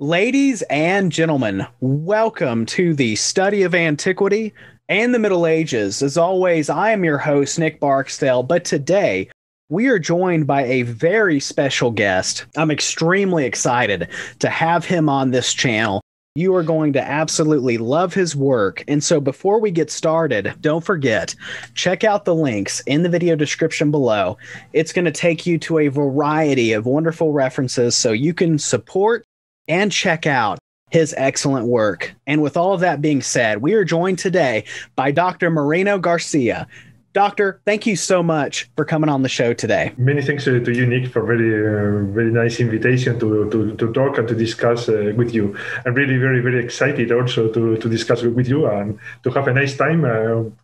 Ladies and gentlemen, welcome to the study of antiquity and the Middle Ages. As always, I am your host, Nick Barksdale, but today we are joined by a very special guest. I'm extremely excited to have him on this channel. You are going to absolutely love his work. And so before we get started, don't forget, check out the links in the video description below. It's going to take you to a variety of wonderful references so you can support and check out his excellent work. And with all of that being said, we are joined today by Dr. Moreno García. Doctor, thank you so much for coming on the show today. Many thanks to you, Nick, for very nice invitation to talk and to discuss with you. I'm really very excited also to discuss with you and to have a nice time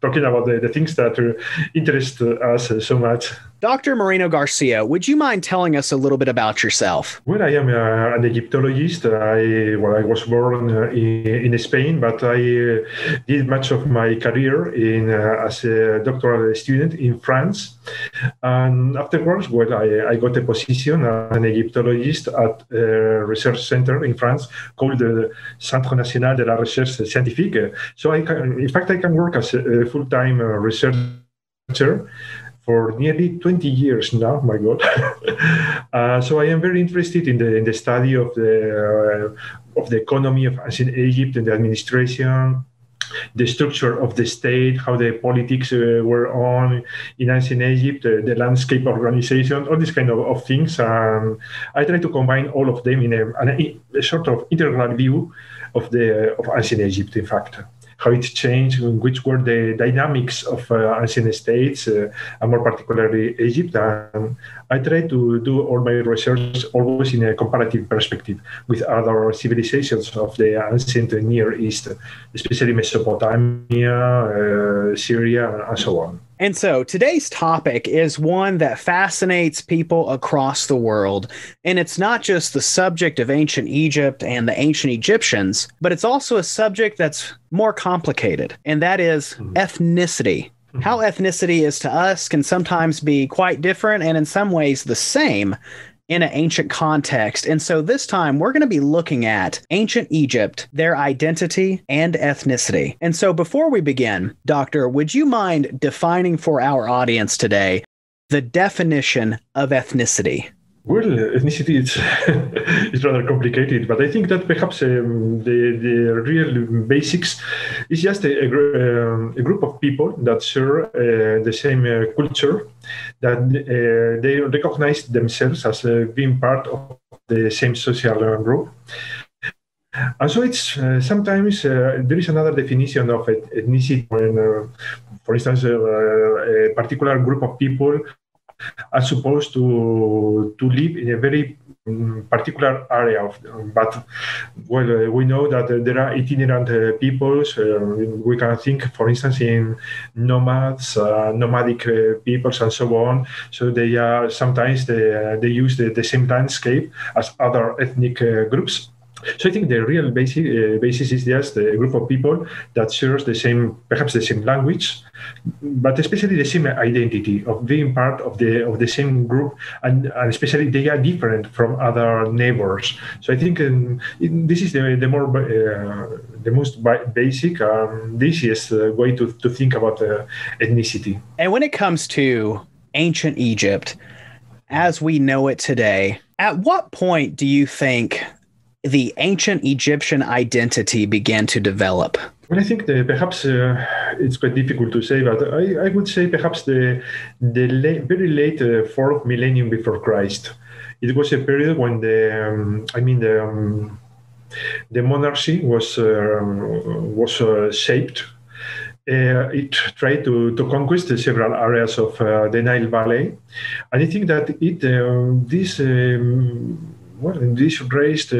talking about the things that interest us so much. Dr. Moreno García, would you mind telling us a little bit about yourself? Well, I am an Egyptologist. I was born in Spain, but I did much of my career as a doctoral student in France. And afterwards, I got a position as an Egyptologist at a research center in France called the Centre National de la Recherche Scientifique. So I can work as a full-time researcher for nearly 20 years now, my God. So I am very interested in the study of the economy of ancient Egypt and the administration, the structure of the state, how the politics were on in ancient Egypt, the landscape organization, all these kind of things. I try to combine all of them in a sort of integral view of ancient Egypt, in fact. How it changed, which were the dynamics of ancient states, and more particularly Egypt. And I try to do all my research always in a comparative perspective with other civilizations of the ancient Near East, especially Mesopotamia, Syria, and so on. And so today's topic is one that fascinates people across the world. And it's not just the subject of ancient Egypt and the ancient Egyptians, but it's also a subject that's more complicated, and that is ethnicity. How ethnicity is to us can sometimes be quite different and in some ways the same in an ancient context. And so this time we're going to be looking at ancient Egypt, their identity and ethnicity. And so before we begin, Doctor, would you mind defining for our audience today the definition of ethnicity? Well, ethnicity is rather complicated, but I think that perhaps the real basics is just a group of people that share the same culture, that they recognize themselves as being part of the same social group. And so it's sometimes there is another definition of ethnicity when, for instance, a particular group of people are supposed to live in a very particular area but we know that there are itinerant peoples. We can think, for instance, in nomads, nomadic peoples, and so on. So they are sometimes they use the same landscape as other ethnic groups. So I think the real basis is just a group of people that shares perhaps the same language, but especially the same identity of being part of the same group, and especially they are different from other neighbors. So I think this is the most basic, the easiest way to think about ethnicity. And when it comes to ancient Egypt, as we know it today, at what point do you think the ancient Egyptian identity began to develop? Well, I think perhaps it's quite difficult to say, but I would say perhaps the very late 4th millennium before Christ. It was a period when the monarchy was shaped. It tried to conquest several areas of the Nile Valley, and I think that this raised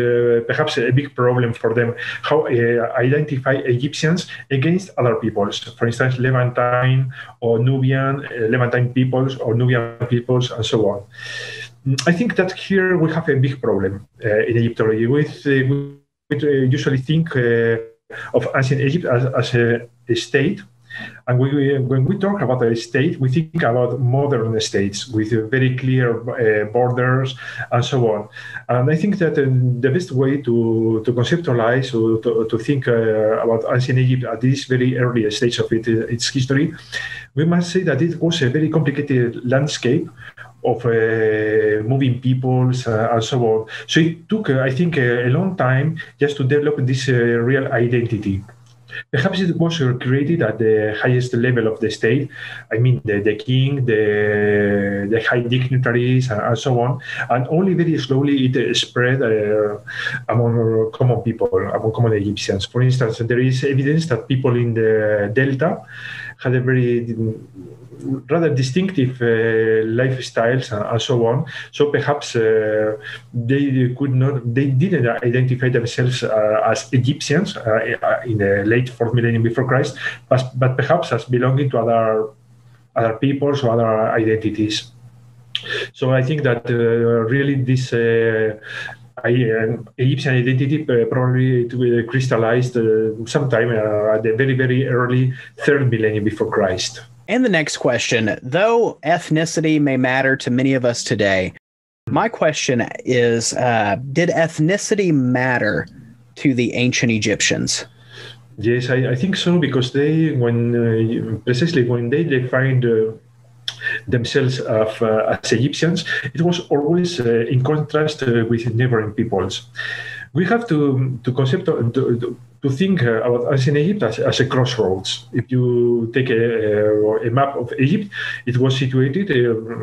perhaps a big problem for them, how identify Egyptians against other peoples. For instance, Levantine or Nubian, Levantine peoples or Nubian peoples, and so on. I think that here we have a big problem in Egyptology. We usually think of ancient Egypt as a state And when we talk about a state, we think about modern states with very clear borders and so on. And I think that the best way to conceptualize or to think about ancient Egypt at this very early stage of its history, we must say that it was a very complicated landscape of moving peoples and so on. So it took, I think, a long time just to develop this real identity. Perhaps it was created at the highest level of the state. I mean, the king, the high dignitaries, and so on. And only very slowly it spread among common people, among common Egyptians. For instance, there is evidence that people in the Delta had a very rather distinctive lifestyles and so on. So perhaps they didn't identify themselves as Egyptians in the late 4th millennium before Christ, but perhaps as belonging to other peoples or other identities. So I think that really this Egyptian identity probably crystallized sometime at the very, very early 3rd millennium before Christ. And the next question, though ethnicity may matter to many of us today, my question is, did ethnicity matter to the ancient Egyptians? Yes, I think so, because precisely when they defined themselves as Egyptians, it was always in contrast with neighboring peoples. We have to think about ancient Egypt as a crossroads. If you take a map of Egypt, it was situated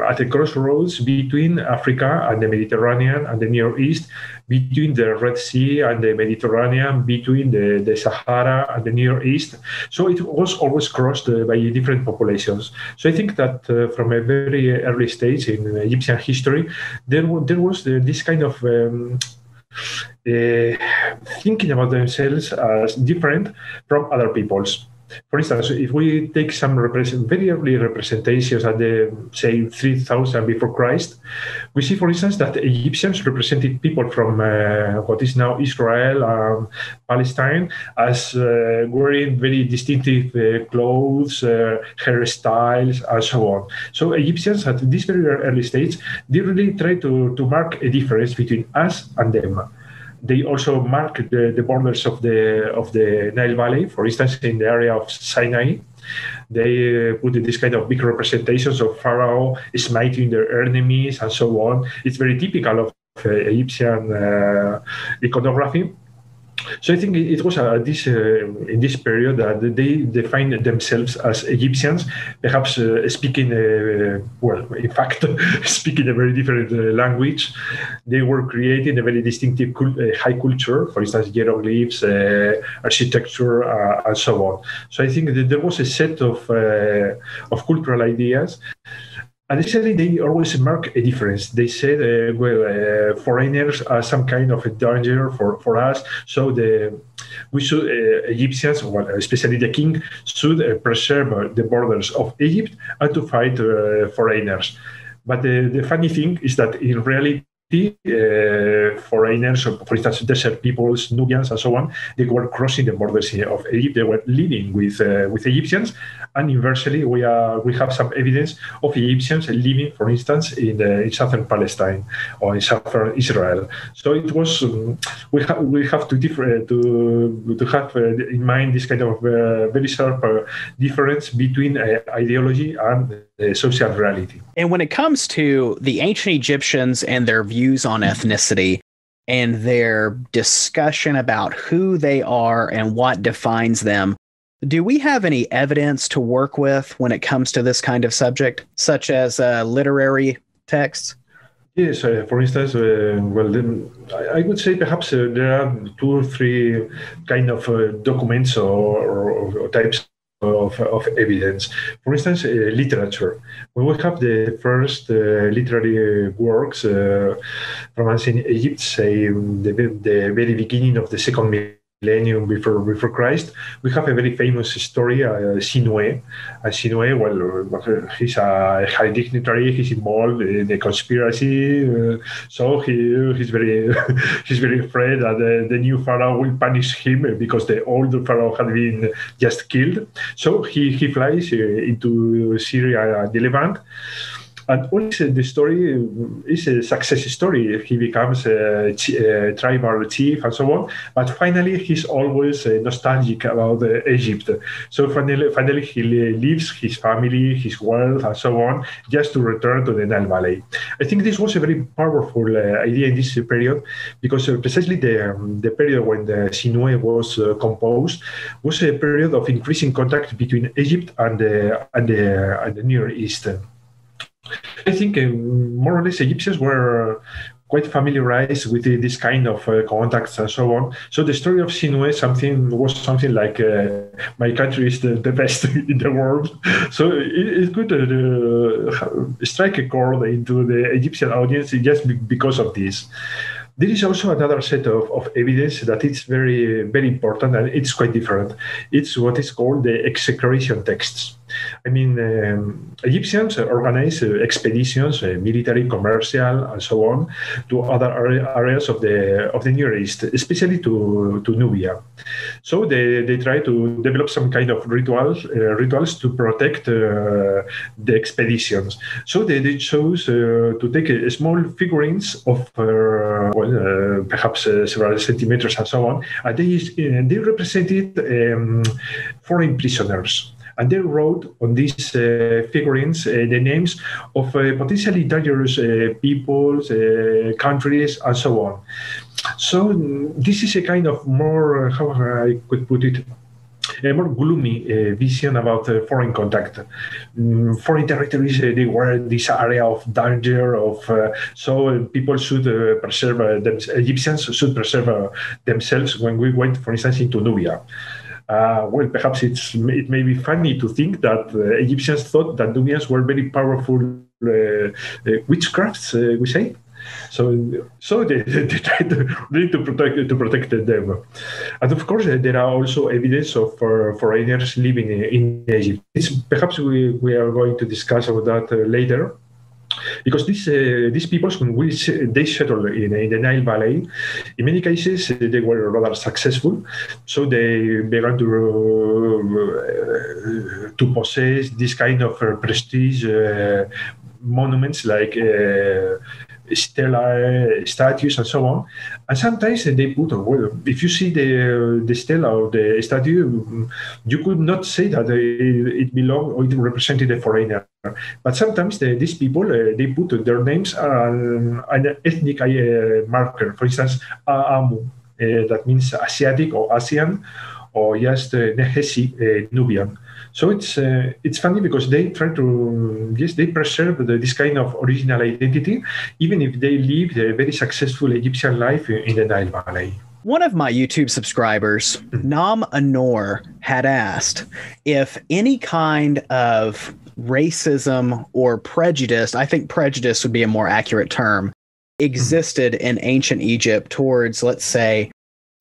at a crossroads between Africa and the Mediterranean and the Near East, between the Red Sea and the Mediterranean, between the Sahara and the Near East. So it was always crossed by different populations. So I think that from a very early stage in Egyptian history, there was this kind of thinking about themselves as different from other peoples. For instance, if we take some very early representations at the, say, 3000 before Christ, we see, for instance, that Egyptians represented people from what is now Israel and Palestine as wearing very distinctive clothes, hairstyles, and so on. So Egyptians at this very early stage, they really try to mark a difference between us and them. They also mark the borders of the Nile Valley, for instance, in the area of Sinai. They put this kind of big representations of Pharaoh smiting their enemies and so on. It's very typical of Egyptian iconography. So I think it was in this period that they defined themselves as Egyptians, perhaps speaking, in fact, speaking a very different language. They were creating a very distinctive high culture, for instance, hieroglyphs, architecture, and so on. So I think that there was a set of cultural ideas. And essentially, they always mark a difference. They said, foreigners are some kind of a danger for us. So we should, Egyptians, especially the king, should preserve the borders of Egypt and to fight foreigners. But the funny thing is that in reality, foreigners, for instance, desert peoples, Nubians, and so on, they were crossing the borders of Egypt. They were living with Egyptians, and inversely, we have some evidence of Egyptians living, for instance, in southern Palestine or in southern Israel. So it was we have to have in mind this kind of very sharp difference between ideology and social reality. And when it comes to the ancient Egyptians and their views on ethnicity and their discussion about who they are and what defines them, do we have any evidence to work with when it comes to this kind of subject, such as literary texts? Yes, for instance, I would say perhaps there are 2 or 3 kind of documents or types of evidence. For instance, literature. When we have the first literary works from ancient Egypt, say the very beginning of the 2nd millennium before Christ, we have a very famous story, Sinue. And Sinue, well, he's a high dignitary. He's involved in the conspiracy, so he's very he's very afraid that the new pharaoh will punish him because the old pharaoh had been just killed. So he flies into Syria and the Levant. And also the story is a success story. He becomes a tribal chief and so on. But finally, he's always nostalgic about Egypt. So finally, he leaves his family, his wealth, and so on, just to return to the Nile Valley. I think this was a very powerful idea in this period, because precisely the period when the Sinue was composed was a period of increasing contact between Egypt and the Near East. I think more or less Egyptians were quite familiarized with this kind of contacts and so on. So the story of Sinue was something like my country is the best in the world. So it could strike a chord into the Egyptian audience just because of this. There is also another set of evidence that is very, very important, and it's quite different. It's what is called the execration texts. I mean, Egyptians organize expeditions, military, commercial, and so on, to other areas of the Near East, especially to Nubia. So they try to develop some kind of rituals to protect the expeditions. So they chose to take small figurines of perhaps several centimeters and so on, and they represented foreign prisoners. And they wrote on these figurines the names of potentially dangerous peoples, countries, and so on. So this is a kind of more, how I could put it, a more gloomy vision about foreign contact. Foreign territories, they were this area of danger, so people should preserve Egyptians should preserve themselves when we went, for instance, into Nubia. Well, perhaps it may be funny to think that Egyptians thought that Nubians were very powerful witchcrafts, we say. So they tried to protect them. And of course, there are also evidence of foreigners living in Egypt. Perhaps we are going to discuss about that later. Because these peoples, when they settled in the Nile Valley, in many cases they were rather successful. So they began to possess this kind of prestige monuments like stellar statues and so on. And sometimes they put, well, if you see the stela or the statue, you could not say that it belonged or it represented a foreigner. But sometimes these people, they put their names on an ethnic marker. For instance, aamu, that means Asiatic or Asian, or just nehesi, Nubian. So it's funny because they try to, they preserve this kind of original identity, even if they lived a very successful Egyptian life in the Nile Valley. One of my YouTube subscribers, Nam Anor, had asked if any kind of racism or prejudice, I think prejudice would be a more accurate term, existed in ancient Egypt towards, let's say,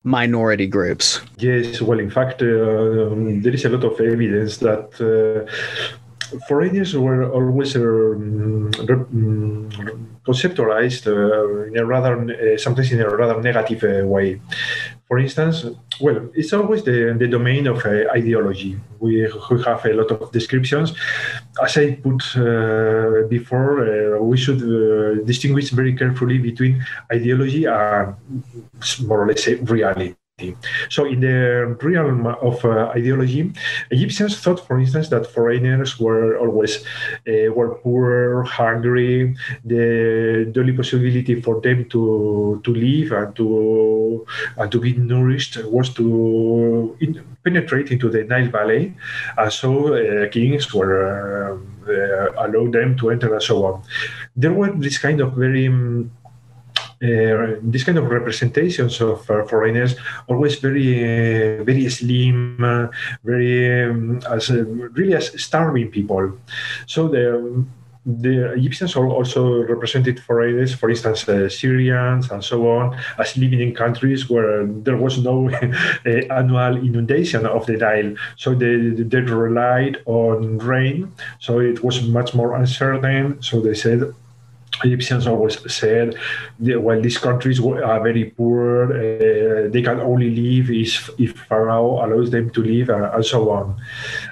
minority groups. Yes, well, in fact, there is a lot of evidence that foreigners were always conceptualized in a rather, sometimes in a rather negative way. For instance, well, it's always the domain of ideology. We have a lot of descriptions. As I put before, we should distinguish very carefully between ideology and more or less reality. So in the realm of ideology, Egyptians thought, for instance, that foreigners were always were poor, hungry. The only possibility for them to live and to be nourished was to penetrate into the Nile Valley. So kings were allowed them to enter and so on. There were this kind of very this kind of representations of foreigners, always very very slim, very really as starving people. So the Egyptians also represented foreigners, for instance, Syrians and so on, as living in countries where there was no annual inundation of the Nile. So they relied on rain. So it was much more uncertain. So they said, Egyptians always said, well, these countries are very poor. They can only live if Pharaoh allows them to live, and so on.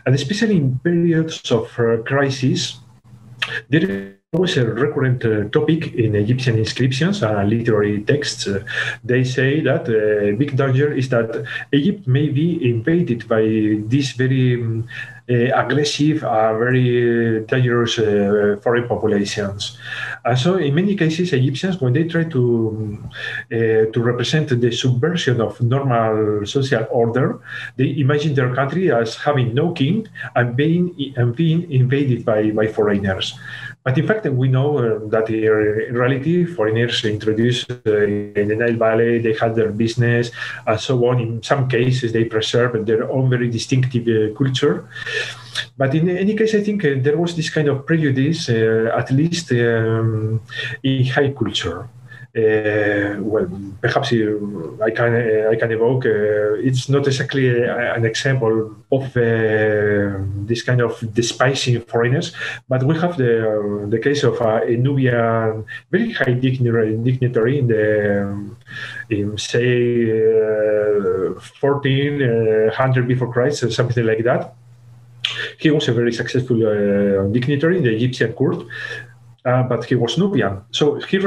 And especially in periods of crisis, there was a recurrent topic in Egyptian inscriptions and literary texts. They say that a big danger is that Egypt may be invaded by these very aggressive, very dangerous foreign populations. And so in many cases, Egyptians, when they try to represent the subversion of normal social order, they imagine their country as having no king and being invaded by foreigners. But in fact, we know that in reality, foreigners introduced in the Nile Valley, they had their business and so on. In some cases, they preserved their own very distinctive culture. But in any case, I think there was this kind of prejudice, at least in high culture. Well, perhaps I can evoke. It's not exactly an example of this kind of despising foreigners, but we have the case of a Nubian very high dignitary in say 1400 before Christ, or something like that. He was a very successful dignitary in the Egyptian court. But he was Nubian. So he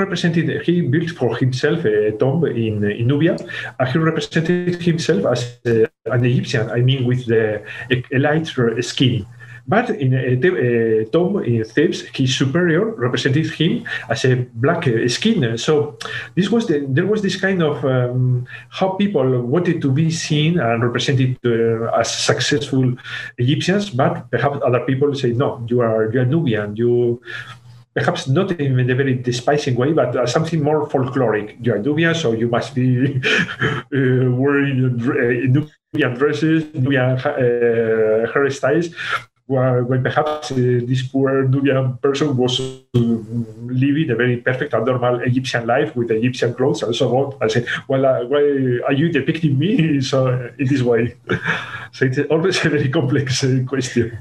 built for himself a tomb in Nubia, and he represented himself as an Egyptian, I mean, with a lighter skin. But in a tomb in Thebes, his superior represented him as a black skin. So there was this kind of how people wanted to be seen and represented as successful Egyptians, but perhaps other people say, no, you are Nubian, perhaps not in a very despising way, but something more folkloric. You are Nubian, so you must be wearing Nubian dresses, Nubian hairstyles, when perhaps this poor Nubian person was living a very perfect and normal Egyptian life with Egyptian clothes and so on. I said, well, why are you depicting me in this way? So it's always a very complex question.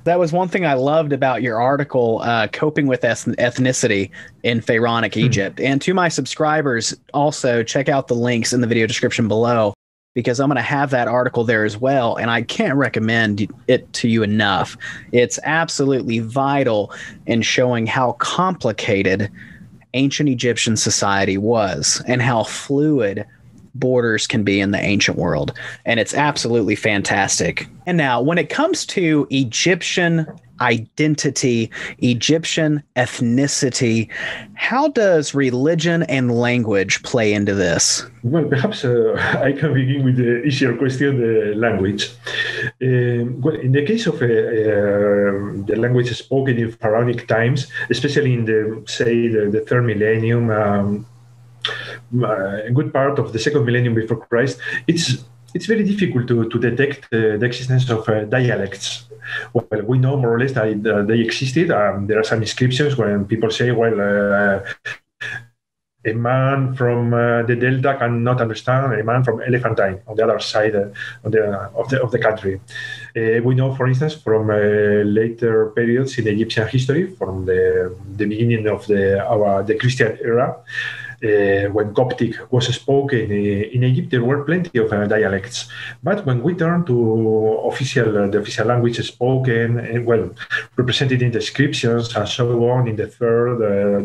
That was one thing I loved about your article, Coping with Ethnicity in Pharaonic Egypt. And to my subscribers, also check out the links in the video description below, because I'm going to have that article there as well. And I can't recommend it to you enough. It's absolutely vital in showing how complicated ancient Egyptian society was and how fluid borders can be in the ancient world. And it's absolutely fantastic. And now, when it comes to Egyptian identity, Egyptian ethnicity, how does religion and language play into this? Well, perhaps I can begin with the easier question, the language. Well, in the case of the language spoken in Pharaonic times, especially in the third millennium, a good part of the second millennium before Christ, it's very difficult to detect the existence of dialects. Well, we know more or less that they existed. There are some inscriptions when people say, well, a man from the Delta cannot understand a man from Elephantine on the other side of the country. We know, for instance, from later periods in Egyptian history, from the beginning of the Christian era, when Coptic was spoken in Egypt, there were plenty of dialects. But when we turn to the official language spoken and represented in the inscriptions and so on in the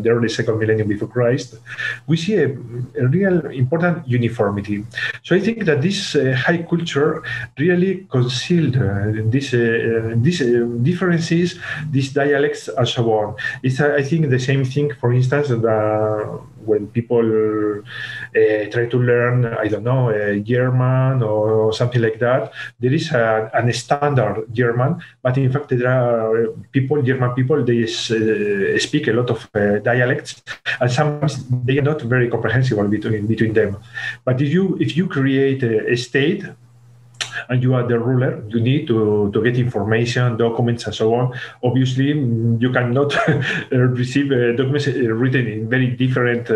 early second millennium before Christ, we see a real important uniformity. So I think that this high culture really concealed these differences, these dialects, and so on. It's I think the same thing, for instance, when people try to learn, I don't know, German or something like that, there is a standard German, but in fact there are German people, they speak a lot of dialects, and sometimes they are not very comprehensible between them. But if you create a state, and you are the ruler, you need to get information, documents, and so on. Obviously, you cannot receive documents written in very different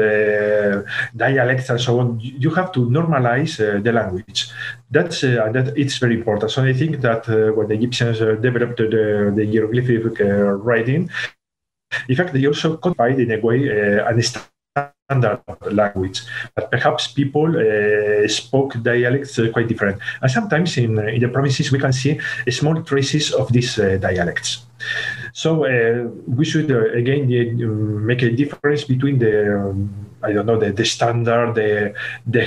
dialects and so on. You have to normalize the language. That it's very important. So I think that when the Egyptians developed the hieroglyphic writing, in fact, they also codified in a way an standard language, but perhaps people spoke dialects quite different. And sometimes in the provinces we can see small traces of these dialects. So we should again make a difference between the standard, the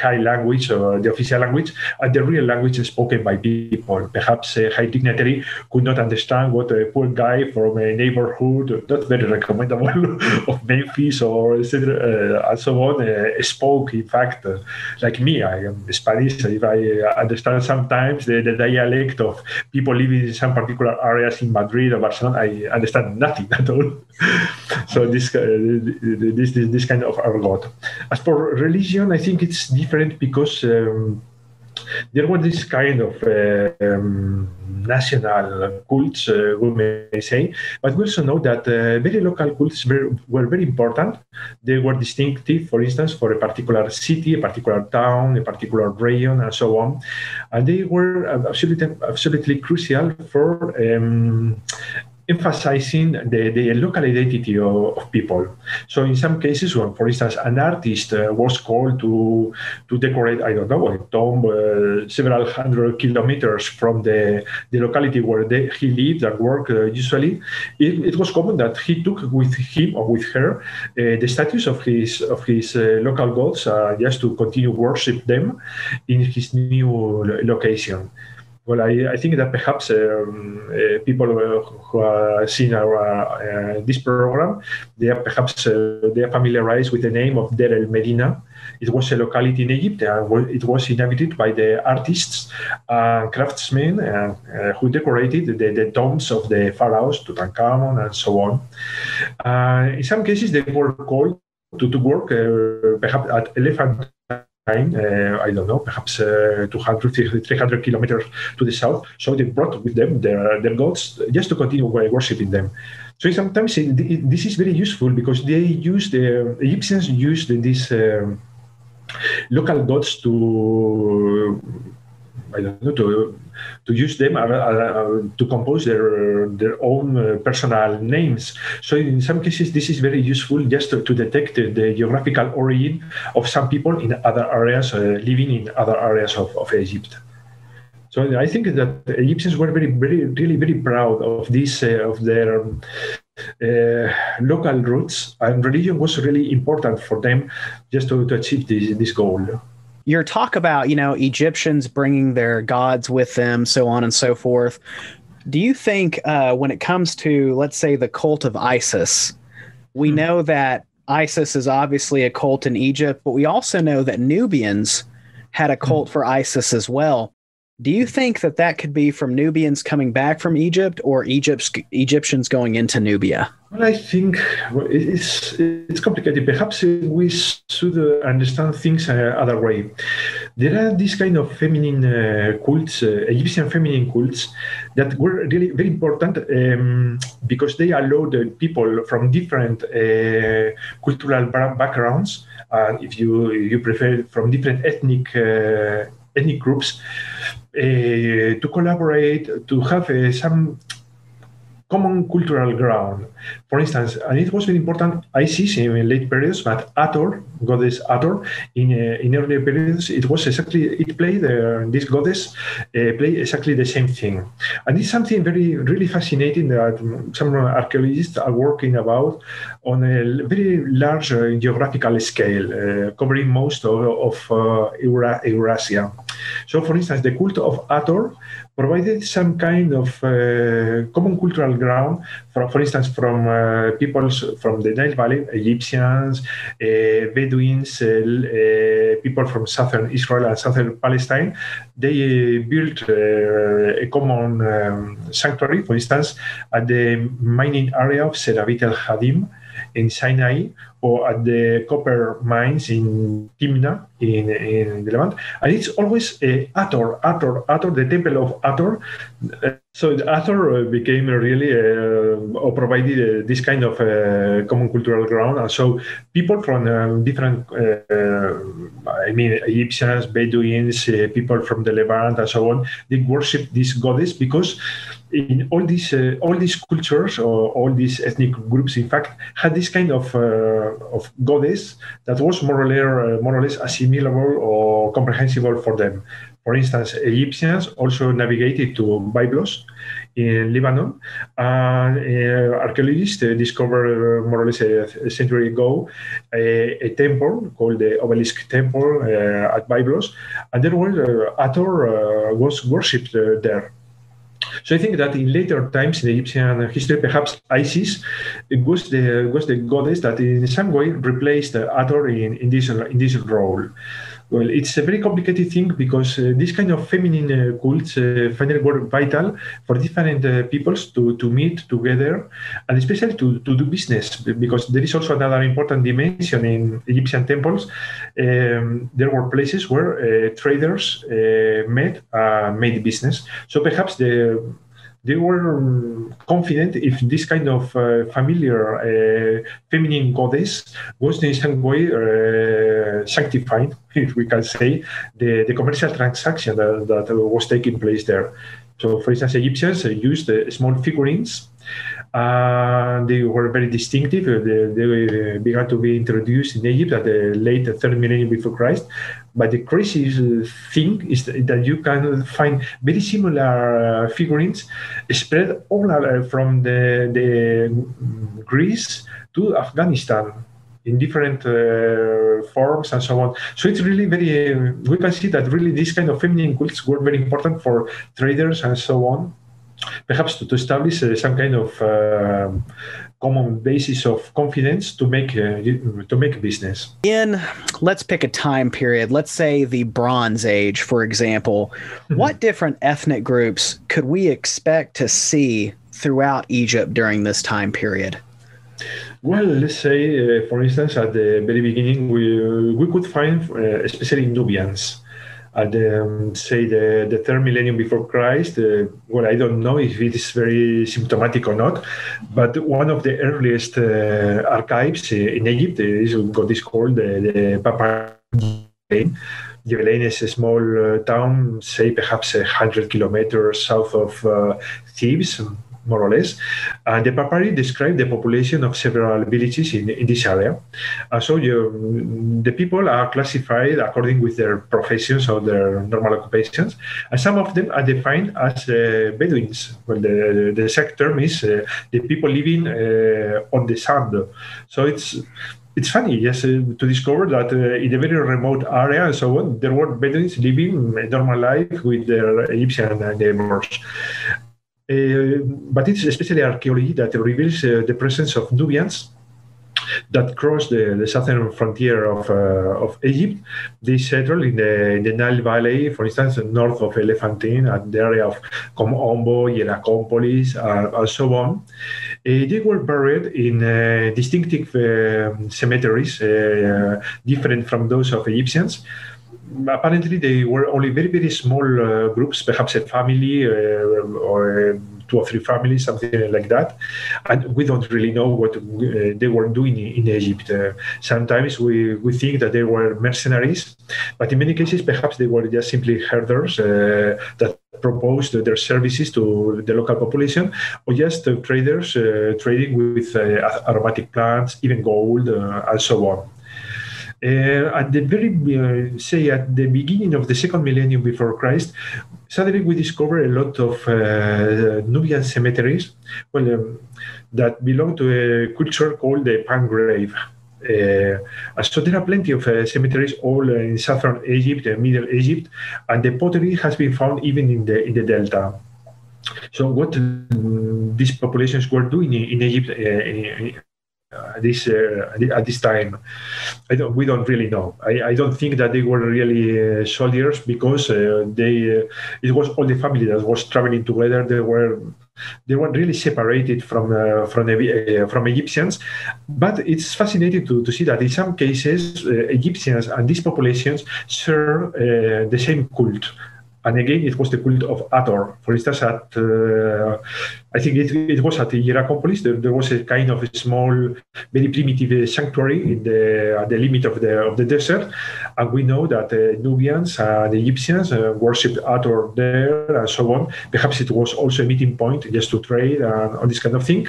high language or the official language, and the real language spoken by people. Perhaps a high dignitary could not understand what a poor guy from a neighborhood, not very recommendable, of Memphis or etc. And so on spoke. In fact, like me, I am Spanish. If I understand sometimes the dialect of people living in some particular areas in Madrid or Barcelona, I understand nothing at all. So this kind of argot. As for religion, I think it's different because there was this kind of national cults, we may say, but we also know that very local cults were very important. They were distinctive, for instance, for a particular city, a particular town, a particular region, and so on. And they were absolutely crucial for emphasizing the local identity of people. So in some cases, when, for instance, an artist was called to decorate, I don't know, a tomb several hundred kilometers from the locality where he lived and worked usually, it was common that he took with him or with her the statues of his local gods just to continue worship them in his new location. Well, I think that perhaps people who are seeing this program, they are familiarized with the name of Deir el Medina. It was a locality in Egypt. It was inhabited by the artists and craftsmen who decorated the tombs of the pharaohs, Tutankhamun, and so on. In some cases, they were called to work perhaps at elephant time, I don't know, perhaps 200, 300 kilometers to the south. So they brought with them their gods just to continue worshipping them. So sometimes this is very useful because the Egyptians used these local gods to, I don't know, to use them to compose their own personal names. So in some cases, this is very useful just to detect the geographical origin of some people in other areas, living in other areas of Egypt. So I think that the Egyptians were really very proud of this, of their local roots, and religion was really important for them just to achieve this goal. Your talk about, Egyptians bringing their gods with them, so on and so forth. Do you think when it comes to, let's say, the cult of Isis, we know that Isis is obviously a cult in Egypt, but we also know that Nubians had a cult for Isis as well. Do you think that could be from Nubians coming back from Egypt or Egyptians going into Nubia? Well, I think it's complicated. Perhaps we should understand things other way. There are these kind of feminine cults, Egyptian feminine cults, that were really very important because they allowed people from different cultural backgrounds, if you prefer, from different ethnic groups, to collaborate, to have some common cultural ground. For instance, and it was very important, Isis in late periods, but Hathor, goddess Hathor, in earlier periods, this goddess played exactly the same thing. And it's something really fascinating that some archaeologists are working about on a very large geographical scale, covering most of Eurasia. So, for instance, the cult of Hathor provided some kind of common cultural ground, for instance, from peoples from the Nile Valley, Egyptians, Bedouins, people from southern Israel and southern Palestine. They built a common sanctuary, for instance, at the mining area of Serabit el Hadim in Sinai, or at the copper mines in Timna in the Levant. And it's always Hathor, the temple of Hathor. So Hathor became really, or provided this kind of common cultural ground. And so people from different, Egyptians, Bedouins, people from the Levant, and so on, they worship this goddess because in all these cultures or all these ethnic groups, in fact, had this kind of goddess that was more or less assimilable or comprehensible for them. For instance, Egyptians also navigated to Byblos in Lebanon. Archaeologists discovered more or less a century ago a temple called the Obelisk Temple at Byblos, and there was Hathor was worshipped there. So I think that in later times in Egyptian history, perhaps Isis was the goddess that in some way replaced Hathor in this role. Well, it's a very complicated thing because this kind of feminine cults finally were vital for different peoples to meet together and especially to do business, because there is also another important dimension in Egyptian temples. There were places where traders met made business. So perhaps they were confident if this kind of familiar feminine goddess was in some way sanctified, if we can say, the commercial transaction that was taking place there. So, for instance, Egyptians used small figurines. They were very distinctive. They began to be introduced in Egypt at the late 3rd millennium before Christ. But the crazy thing is that you can find very similar figurines spread all from the Greece to Afghanistan in different forms and so on. So it's really very, we can see that really this kind of feminine cults were very important for traders and so on, perhaps to establish some kind of common basis of confidence to make business. Let's pick a time period. Let's say the Bronze Age, for example. Mm-hmm. What different ethnic groups could we expect to see throughout Egypt during this time period? Well, let's say, for instance, at the very beginning, we could find, especially Nubians. At say the 3rd millennium before Christ, well, I don't know if it is very symptomatic or not, but one of the earliest archives in Egypt is what is called the Papyrus. Jebelain is a small town, say perhaps 100 kilometers south of Thebes, more or less. And the papyri describe the population of several villages in this area. So the people are classified according with their professions or their normal occupations. And some of them are defined as Bedouins. Well, the exact term is the people living on the sand. So it's funny, yes, to discover that in a very remote area and so on, there were Bedouins living a normal life with their Egyptian neighbors. But it's especially archaeology that reveals the presence of Nubians that crossed the southern frontier of Egypt. They settled in the Nile Valley, for instance, north of Elephantine, at the area of Ombo, Hierakonpolis, and so on. They were buried in distinctive cemeteries, different from those of Egyptians. Apparently, they were only very, very small groups, perhaps a family or 2 or 3 families, something like that. And we don't really know what they were doing in Egypt. Sometimes we think that they were mercenaries, but in many cases, perhaps they were just simply herders that proposed their services to the local population, or just traders trading with aromatic plants, even gold, and so on. At the at the beginning of the 2nd millennium before Christ, suddenly we discover a lot of Nubian cemeteries, that belong to a culture called the Pangrave. So there are plenty of cemeteries all in southern Egypt and Middle Egypt, and the pottery has been found even in the delta. So what these populations were doing in Egypt at this time, we don't really know. I don't think that they were really soldiers, because it was all the family that was traveling together. They were They were really separated from Egyptians. But it's fascinating to see that in some cases, Egyptians and these populations share the same cult. And again, it was the cult of Hathor. For instance, I think it was at Hierakonpolis. There was a kind of a small, very primitive sanctuary at the limit of the desert, and we know that Nubians and Egyptians worshipped Hathor there and so on. Perhaps it was also a meeting point just to trade and all this kind of thing.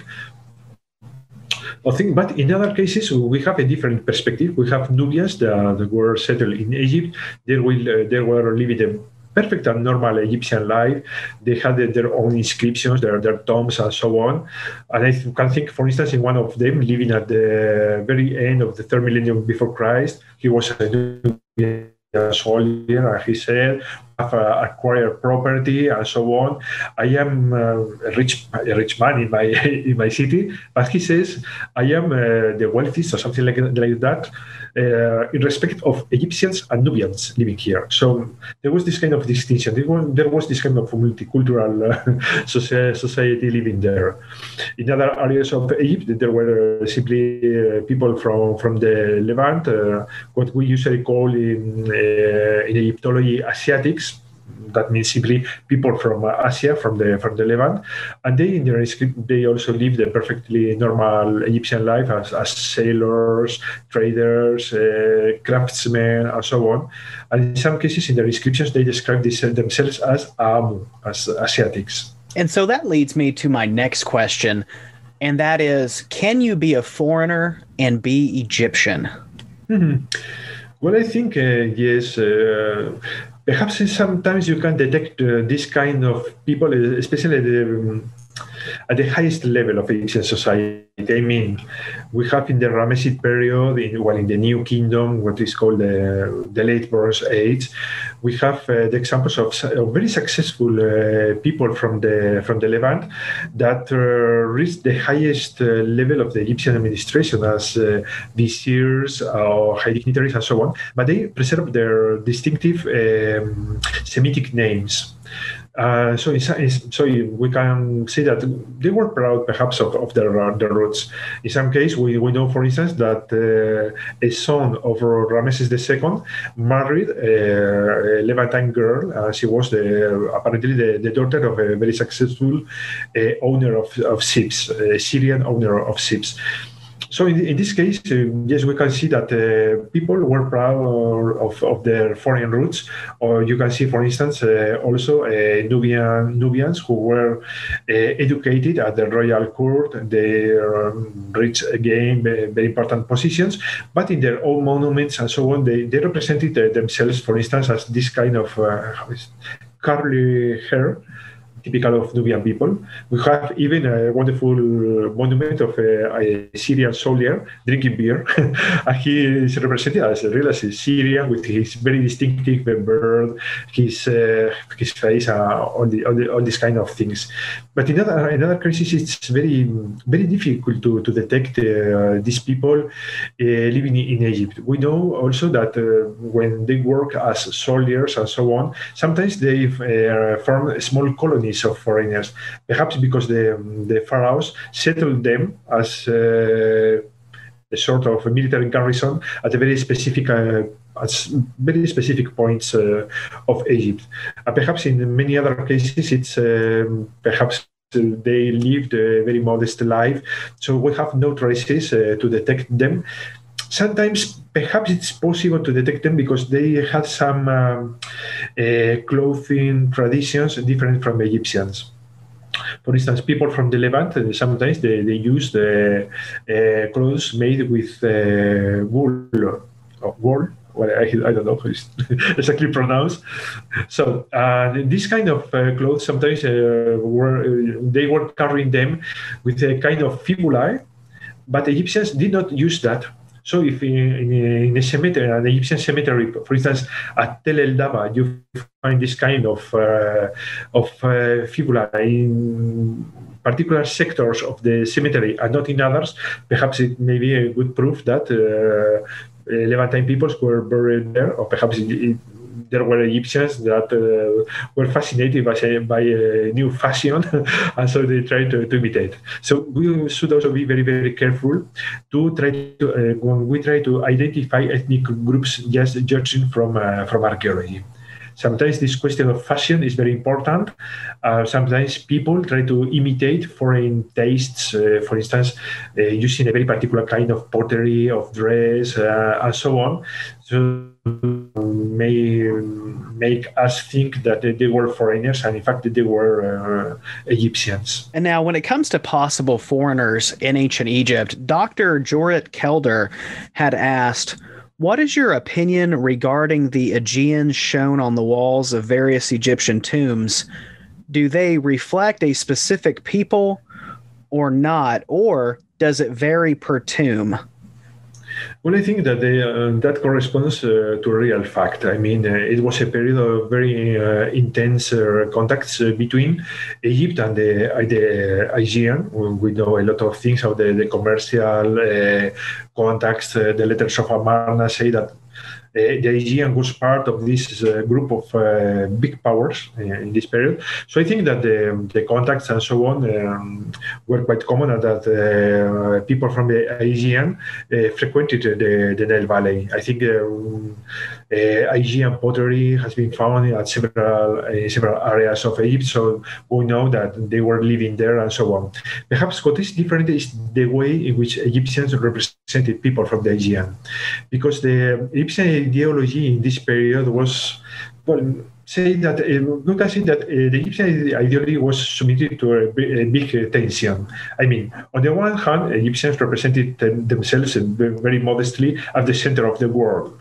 But in other cases, we have a different perspective. We have Nubians that were settled in Egypt. They were living a perfect and normal Egyptian life. They had their own inscriptions, their tombs, and so on. And I can think, for instance, in one of them, living at the very end of the 3rd millennium before Christ, he was a Nubian soldier, and he said, "I've acquired property and so on. I am a rich man in my city," but he says, "I am the wealthiest," or something like that, in respect of Egyptians and Nubians living here. So there was this kind of distinction. There was this kind of multicultural society living there. In other areas of Egypt, there were simply people from the Levant, what we usually call in Egyptology Asiatics. That means simply people from Asia, from the Levant, and they also lived a perfectly normal Egyptian life as sailors, traders, craftsmen, and so on. And in some cases, in their inscriptions, they describe themselves as aamu, as Asiatics. And so that leads me to my next question, and that is, can you be a foreigner and be Egyptian? Mm-hmm. Well, I think yes. Perhaps sometimes you can detect this kind of people, especially at the highest level of Egyptian society. I mean, we have in the Ramesside period, in the New Kingdom, what is called the Late Bronze Age, we have the examples of very successful people from the Levant that reached the highest level of the Egyptian administration as viziers or high dignitaries and so on, but they preserve their distinctive Semitic names. So we can say that they were proud, perhaps, of their roots. In some case, we know, for instance, that a son of Ramesses II married a Levantine girl. She was apparently the daughter of a very successful owner of ships, a Syrian owner of ships. So in this case, yes, we can see that people were proud of their foreign roots. Or you can see, for instance, also Nubians who were educated at the royal court. They reached again very important positions, but in their own monuments and so on, they represented themselves, for instance, as this kind of curly hair, typical of Nubian people. We have even a wonderful monument of a Syrian soldier drinking beer. And he is represented as a Syrian with his very distinctive bird, his face, all these kind of things. But in other cases, it's very, very difficult to detect these people living in Egypt. We know also that when they work as soldiers and so on, sometimes they form small colonies of foreigners, perhaps because the pharaohs settled them as a sort of a military garrison at a very specific points of Egypt. And perhaps in many other cases, it's perhaps they lived a very modest life, so we have no traces to detect them. Sometimes, perhaps it's possible to detect them because they had some clothing traditions different from Egyptians. For instance, people from the Levant, sometimes they use clothes made with wool. Well, I don't know how it's exactly pronounced. So this kind of clothes sometimes they were carrying them with a kind of fibulae, but Egyptians did not use that. So if in a cemetery, an Egyptian cemetery, for instance, at Tel El Daba, you find this kind of fibula in particular sectors of the cemetery and not in others, perhaps it may be a good proof that Levantine peoples were buried there, or perhaps they there were Egyptians that were fascinated by a new fashion, and so they tried to imitate. So we should also be very, very careful to try to when we try to identify ethnic groups just judging from archaeology. Sometimes this question of fashion is very important. Sometimes people try to imitate foreign tastes, for instance, using a very particular kind of pottery, of dress, and so on. So may make us think that they were foreigners, and in fact they were Egyptians. And now, when it comes to possible foreigners in ancient Egypt, Dr. Jorrit Kelder had asked, what is your opinion regarding the Aegeans shown on the walls of various Egyptian tombs? Do they reflect a specific people or not, or does it vary per tomb? Well, I think that that corresponds to a real fact. I mean, it was a period of very intense contacts between Egypt and the Aegean. We know a lot of things of the commercial contacts. The letters of Amarna say that the Aegean was part of this group of big powers in this period. So I think that the contacts and so on were quite common, and that people from the Aegean frequented the Nile Valley. I think Aegean pottery has been found at several areas of Egypt, so we know that they were living there and so on. Perhaps what is different is the way in which Egyptians represented people from the Aegean, because the Egyptian ideology in this period was, well, say that we can say that the Egyptian ideology was submitted to a big tension. I mean, on the one hand, Egyptians represented themselves very modestly at the center of the world.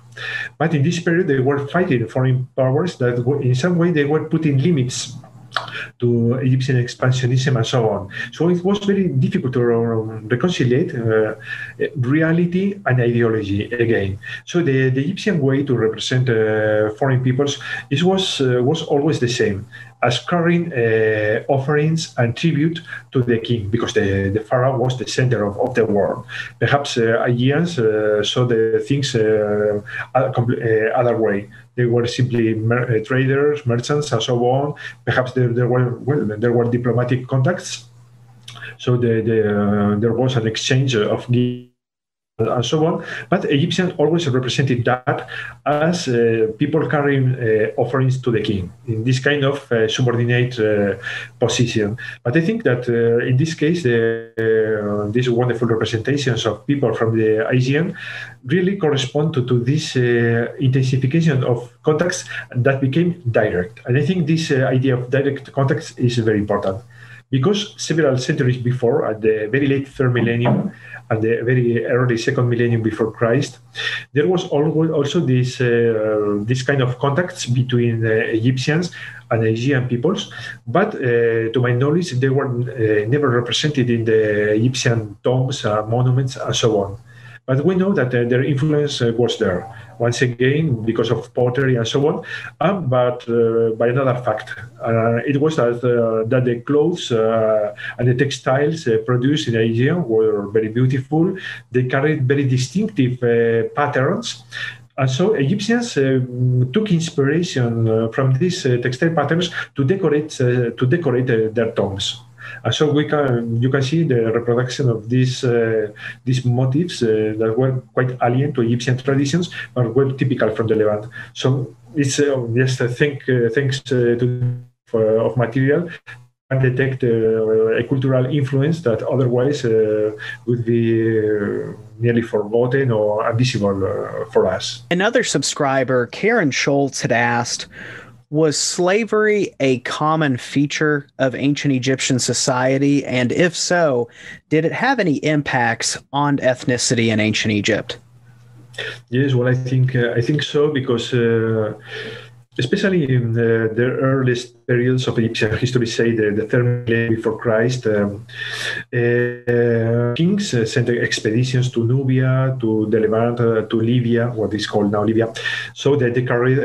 But in this period, they were fighting foreign powers that in some way they were putting limits to Egyptian expansionism and so on. So it was very difficult to reconcile reality and ideology again. So the Egyptian way to represent foreign peoples was always the same, as carrying offerings and tribute to the king, because the pharaoh was the center of the world. Perhaps Aegeans saw the things other way. They were simply traders, merchants, and so on. Perhaps there were diplomatic contacts. So there was an exchange of gifts and so on. But Egyptians always represented that as people carrying offerings to the king in this kind of subordinate position. But I think that in this case, these wonderful representations of people from the Aegean really correspond to this intensification of contacts that became direct. And I think this idea of direct contacts is very important, because several centuries before, at the very late third millennium and the very early second millennium before Christ, there was also this kind of contacts between Egyptians and Aegean peoples. But to my knowledge, they were never represented in the Egyptian tombs, monuments, and so on. But we know that their influence was there, once again, because of pottery and so on, but by another fact. It was that the clothes and the textiles produced in Aegean were very beautiful. They carried very distinctive patterns. And so Egyptians took inspiration from these textile patterns to decorate their tombs. And so you can see the reproduction of these motifs that were quite alien to Egyptian traditions, but were typical from the Levant. So it's just thanks to of material and detect a cultural influence that otherwise would be nearly forgotten or invisible for us. Another subscriber, Karen Schultz, had asked, was slavery a common feature of ancient Egyptian society? And if so, did it have any impacts on ethnicity in ancient Egypt? Yes, well, I think so, because especially in the earliest periods of Egyptian history, say the third millennium before Christ, kings sent expeditions to Nubia, to the Levant, to Libya, what is called now Libya, so that they carried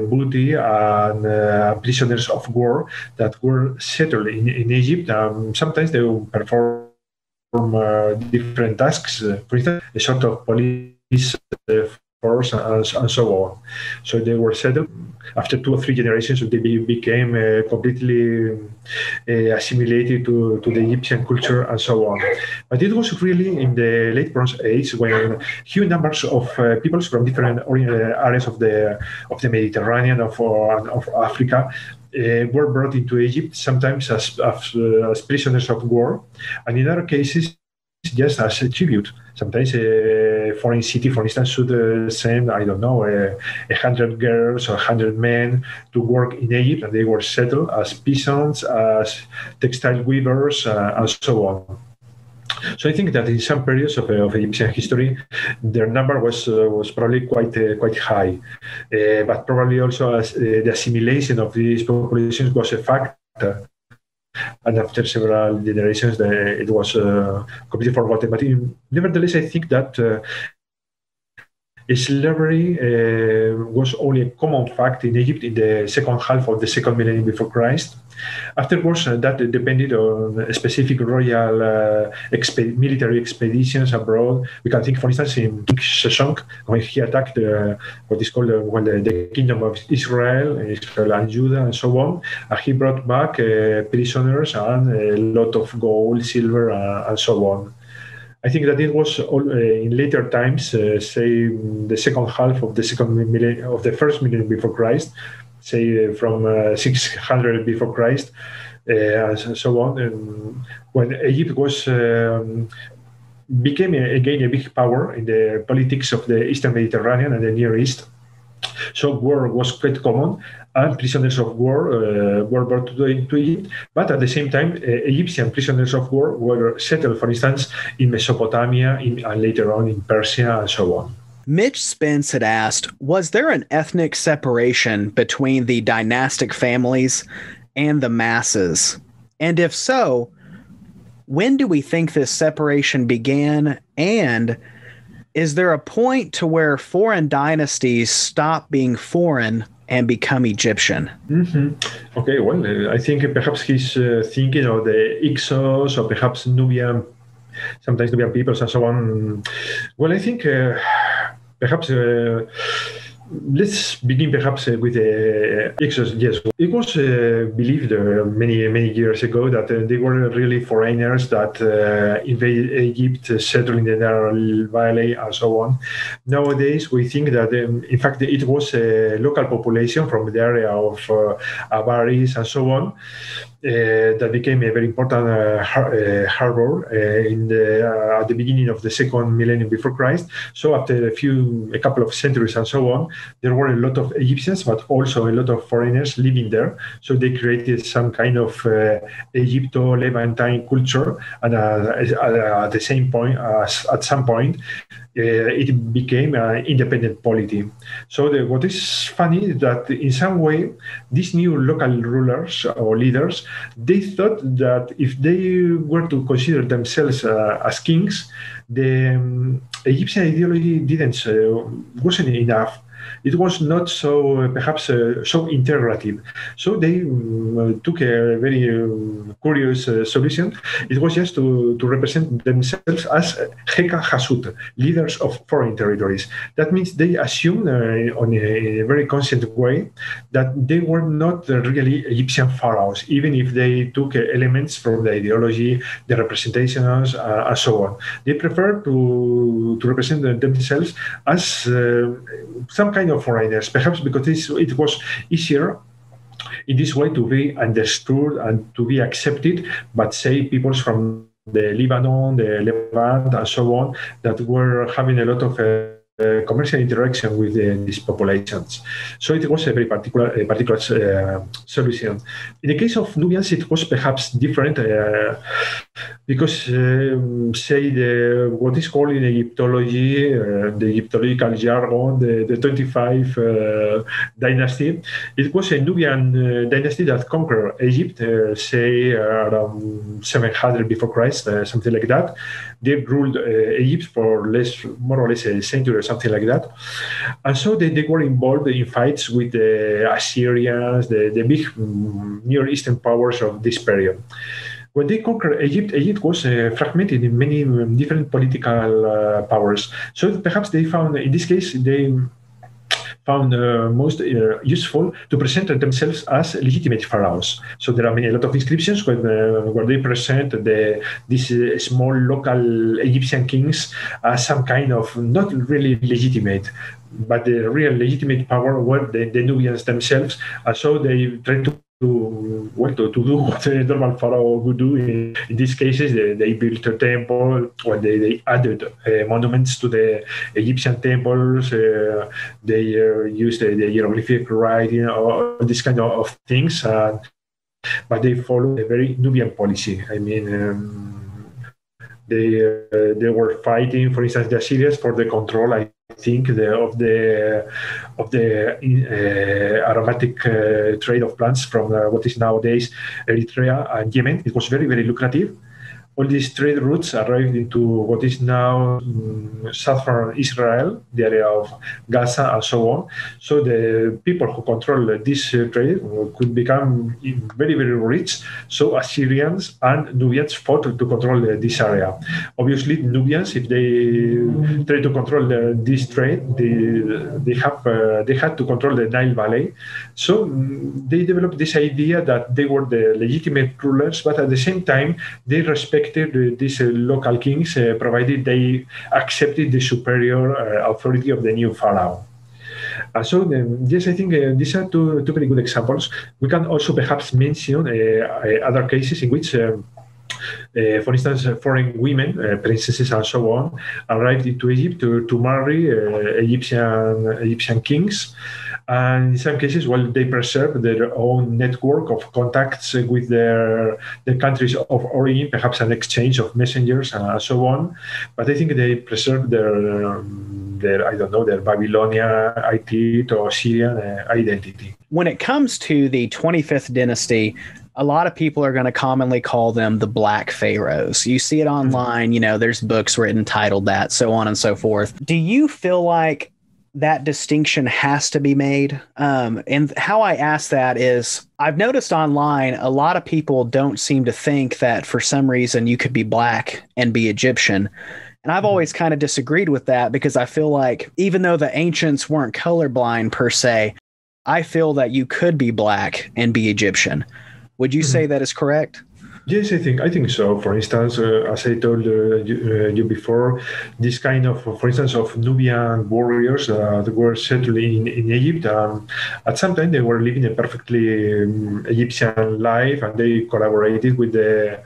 booty and prisoners of war that were settled in Egypt. Sometimes they would perform different tasks, for instance, a sort of police and so on. So they were settled. After 2 or 3 generations, they became completely assimilated to the Egyptian culture and so on. But it was really in the late Bronze Age when huge numbers of peoples from different areas of the Mediterranean of Africa were brought into Egypt, sometimes as prisoners of war, and in other cases just as a tribute. Sometimes a foreign city, for instance, should send, 100 girls or 100 men to work in Egypt, and they were settled as peasants, as textile weavers, and so on. So I think that in some periods of Egyptian history, their number was probably quite high, but probably also as the assimilation of these populations was a factor. And after several generations, it was completely forgotten. But nevertheless, I think that slavery was only a common fact in Egypt in the second half of the second millennium before Christ. Afterwards, that depended on specific royal military expeditions abroad. We can think, for instance, in King Sheshonq, when he attacked what is called the Kingdom of Israel and Judah and so on. He brought back prisoners and a lot of gold, silver, and so on. I think that it was in later times, say the second half of the first millennium before Christ, say from 600 before Christ, and so on. And when Egypt became again a big power in the politics of the Eastern Mediterranean and the Near East. So war was quite common, and prisoners of war were brought to Egypt. But at the same time, Egyptian prisoners of war were settled, for instance, in Mesopotamia, and later on in Persia, and so on. Mitch Spence had asked, was there an ethnic separation between the dynastic families and the masses? And if so, when do we think this separation began? And is there a point to where foreign dynasties stop being foreign and become Egyptian? Mm-hmm. Okay, well, I think perhaps he's thinking of the Ixos or perhaps Nubian, sometimes Nubian peoples and so on. Well, I think perhaps let's begin perhaps with the Ixos. Yes, it was believed many years ago that they were really foreigners that invaded Egypt, settled in the Nile Valley, and so on. Nowadays, we think that in fact it was a local population from the area of Avaris and so on. That became a very important harbor at the beginning of the second millennium before Christ. So after a couple of centuries and so on, there were a lot of Egyptians, but also a lot of foreigners living there. So they created some kind of Egypto-Levantine culture, and at the same point, at some point, it became an independent polity. So what is funny is that in some way, these new local rulers or leaders, they thought that if they were to consider themselves as kings, the Egyptian ideology wasn't enough. It was not so, perhaps, so integrative. So they took a very curious solution. It was just to represent themselves as Heka Hasut, leaders of foreign territories. That means they assumed on a very conscious way that they were not really Egyptian pharaohs, even if they took elements from the ideology, the representations, and so on. They preferred to represent themselves as some kind of foreigners, perhaps because it was easier in this way to be understood and to be accepted, but say peoples from the Lebanon, the Levant, and so on, that were having a lot of commercial interaction with these populations. So it was a very particular solution. In the case of Nubians, it was perhaps different because, say, what is called in Egyptology, the Egyptological jargon, the 25 dynasty, it was a Nubian dynasty that conquered Egypt, say, around 700 before Christ, something like that. They ruled Egypt for more or less a century or something like that. And so they were involved in fights with the Assyrians, the big Near Eastern powers of this period. when they conquered Egypt, Egypt was fragmented in many different political powers. So perhaps they found, in this case, they found most useful to present themselves as legitimate pharaohs. So there are a lot of inscriptions where they present these small local Egyptian kings as some kind of not really legitimate, but the real legitimate power were the Nubians themselves. So they try to do what a normal pharaoh would do. In these cases, they built a temple, or they added monuments to the Egyptian temples. They used the hieroglyphic writing, or this kind of things. But they follow a very Nubian policy. I mean, they were fighting, for instance, the Assyrians for the control, I think, of the aromatic trade of plants from what is nowadays Eritrea and Yemen. It was very, very lucrative. All these trade routes arrived into what is now southern Israel, the area of Gaza, and so on. So the people who control this trade could become very, very rich. So Assyrians and Nubians fought to control this area. Obviously, Nubians, if they try to control this trade, they had to control the Nile Valley. So they developed this idea that they were the legitimate rulers, but at the same time, they respected these local kings, provided they accepted the superior authority of the new pharaoh. Yes, I think these are two very good examples. We can also perhaps mention other cases in which, for instance, foreign women, princesses and so on, arrived into Egypt to marry Egyptian kings. And in some cases, they preserve their own network of contacts with their countries of origin, perhaps an exchange of messengers and so on. But I think they preserve their Babylonian, Hittite, or Syrian identity. When it comes to the 25th dynasty, a lot of people are going to commonly call them the Black Pharaohs. You see it online, there's books written titled that, so on and so forth. Do you feel like that distinction has to be made? And how I ask that is, I've noticed online, a lot of people don't seem to think that for some reason you could be Black and be Egyptian. And I've always kind of disagreed with that, because I feel like even though the ancients weren't colorblind per se, I feel that you could be Black and be Egyptian. Would you say that is correct? Yes, I think so. For instance, as I told you before, this kind of, for instance, of Nubian warriors that were settled in Egypt. At some time, they were living a perfectly Egyptian life, and they collaborated with the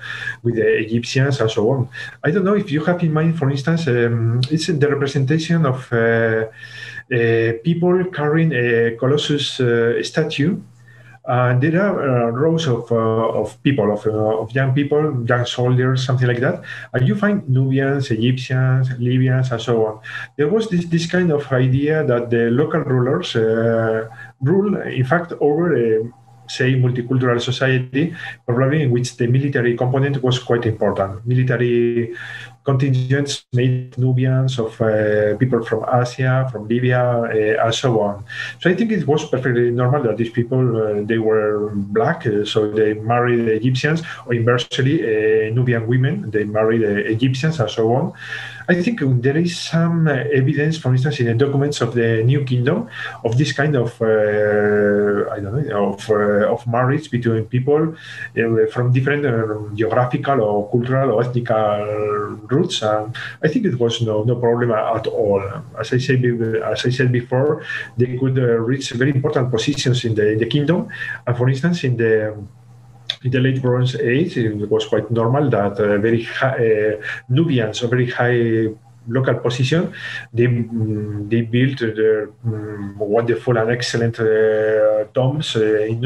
Egyptians and so on. I don't know if you have in mind, for instance, it's the representation of people carrying a Colossus statue. There are rows of people, of young people, young soldiers, something like that. And you find Nubians, Egyptians, Libyans, and so on. There was this kind of idea that the local rulers rule, in fact, over a, say, multicultural society, probably in which the military component was quite important. Military contingents made Nubians, of people from Asia, from Libya, and so on. So I think it was perfectly normal that these people, they were Black, so they married the Egyptians, or inversely, Nubian women, they married Egyptians, and so on. I think there is some evidence, for instance, in the documents of the New Kingdom, of this kind of, of marriage between people from different geographical or cultural or ethnic roots. I think it was no problem at all. As I said before, they could reach very important positions in the kingdom. And for instance, in the late Bronze Age, it was quite normal that very high, Nubians, a very high local position, they built their wonderful and excellent tombs in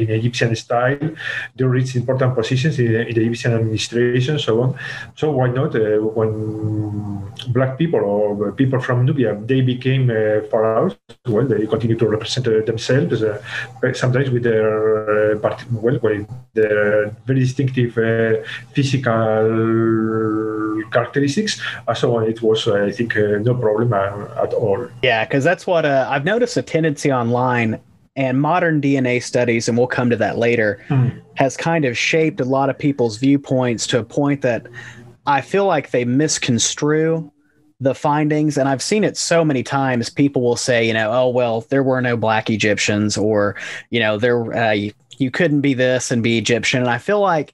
Egyptian style. They reached important positions in the Egyptian administration, so on. So why not, when Black people or people from Nubia, they became pharaohs, well, they continue to represent themselves, sometimes with their very distinctive physical characteristics, and so on. It was, I think, no problem at all. Yeah, because that's what I've noticed a tendency online. And modern DNA studies, and we'll come to that later, has kind of shaped a lot of people's viewpoints to a point that I feel like they misconstrue the findings. And I've seen it so many times. People will say, oh, well, there were no black Egyptians, or, you couldn't be this and be Egyptian. And I feel like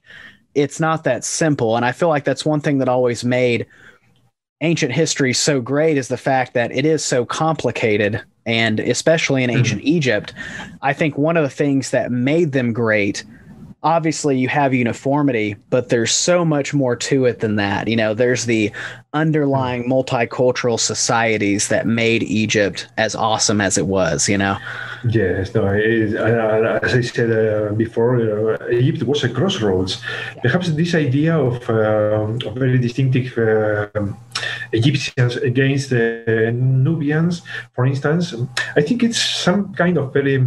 it's not that simple. And I feel like that's one thing that always made ancient history so great, is the fact that it is so complicated. And especially in ancient Egypt, I think one of the things that made them great, obviously you have uniformity, but there's so much more to it than that. There's the underlying multicultural societies that made Egypt as awesome as it was, Yes, no, as I said before, Egypt was a crossroads. Perhaps this idea of very distinctive Egyptians against the Nubians, for instance, I think it's some kind of very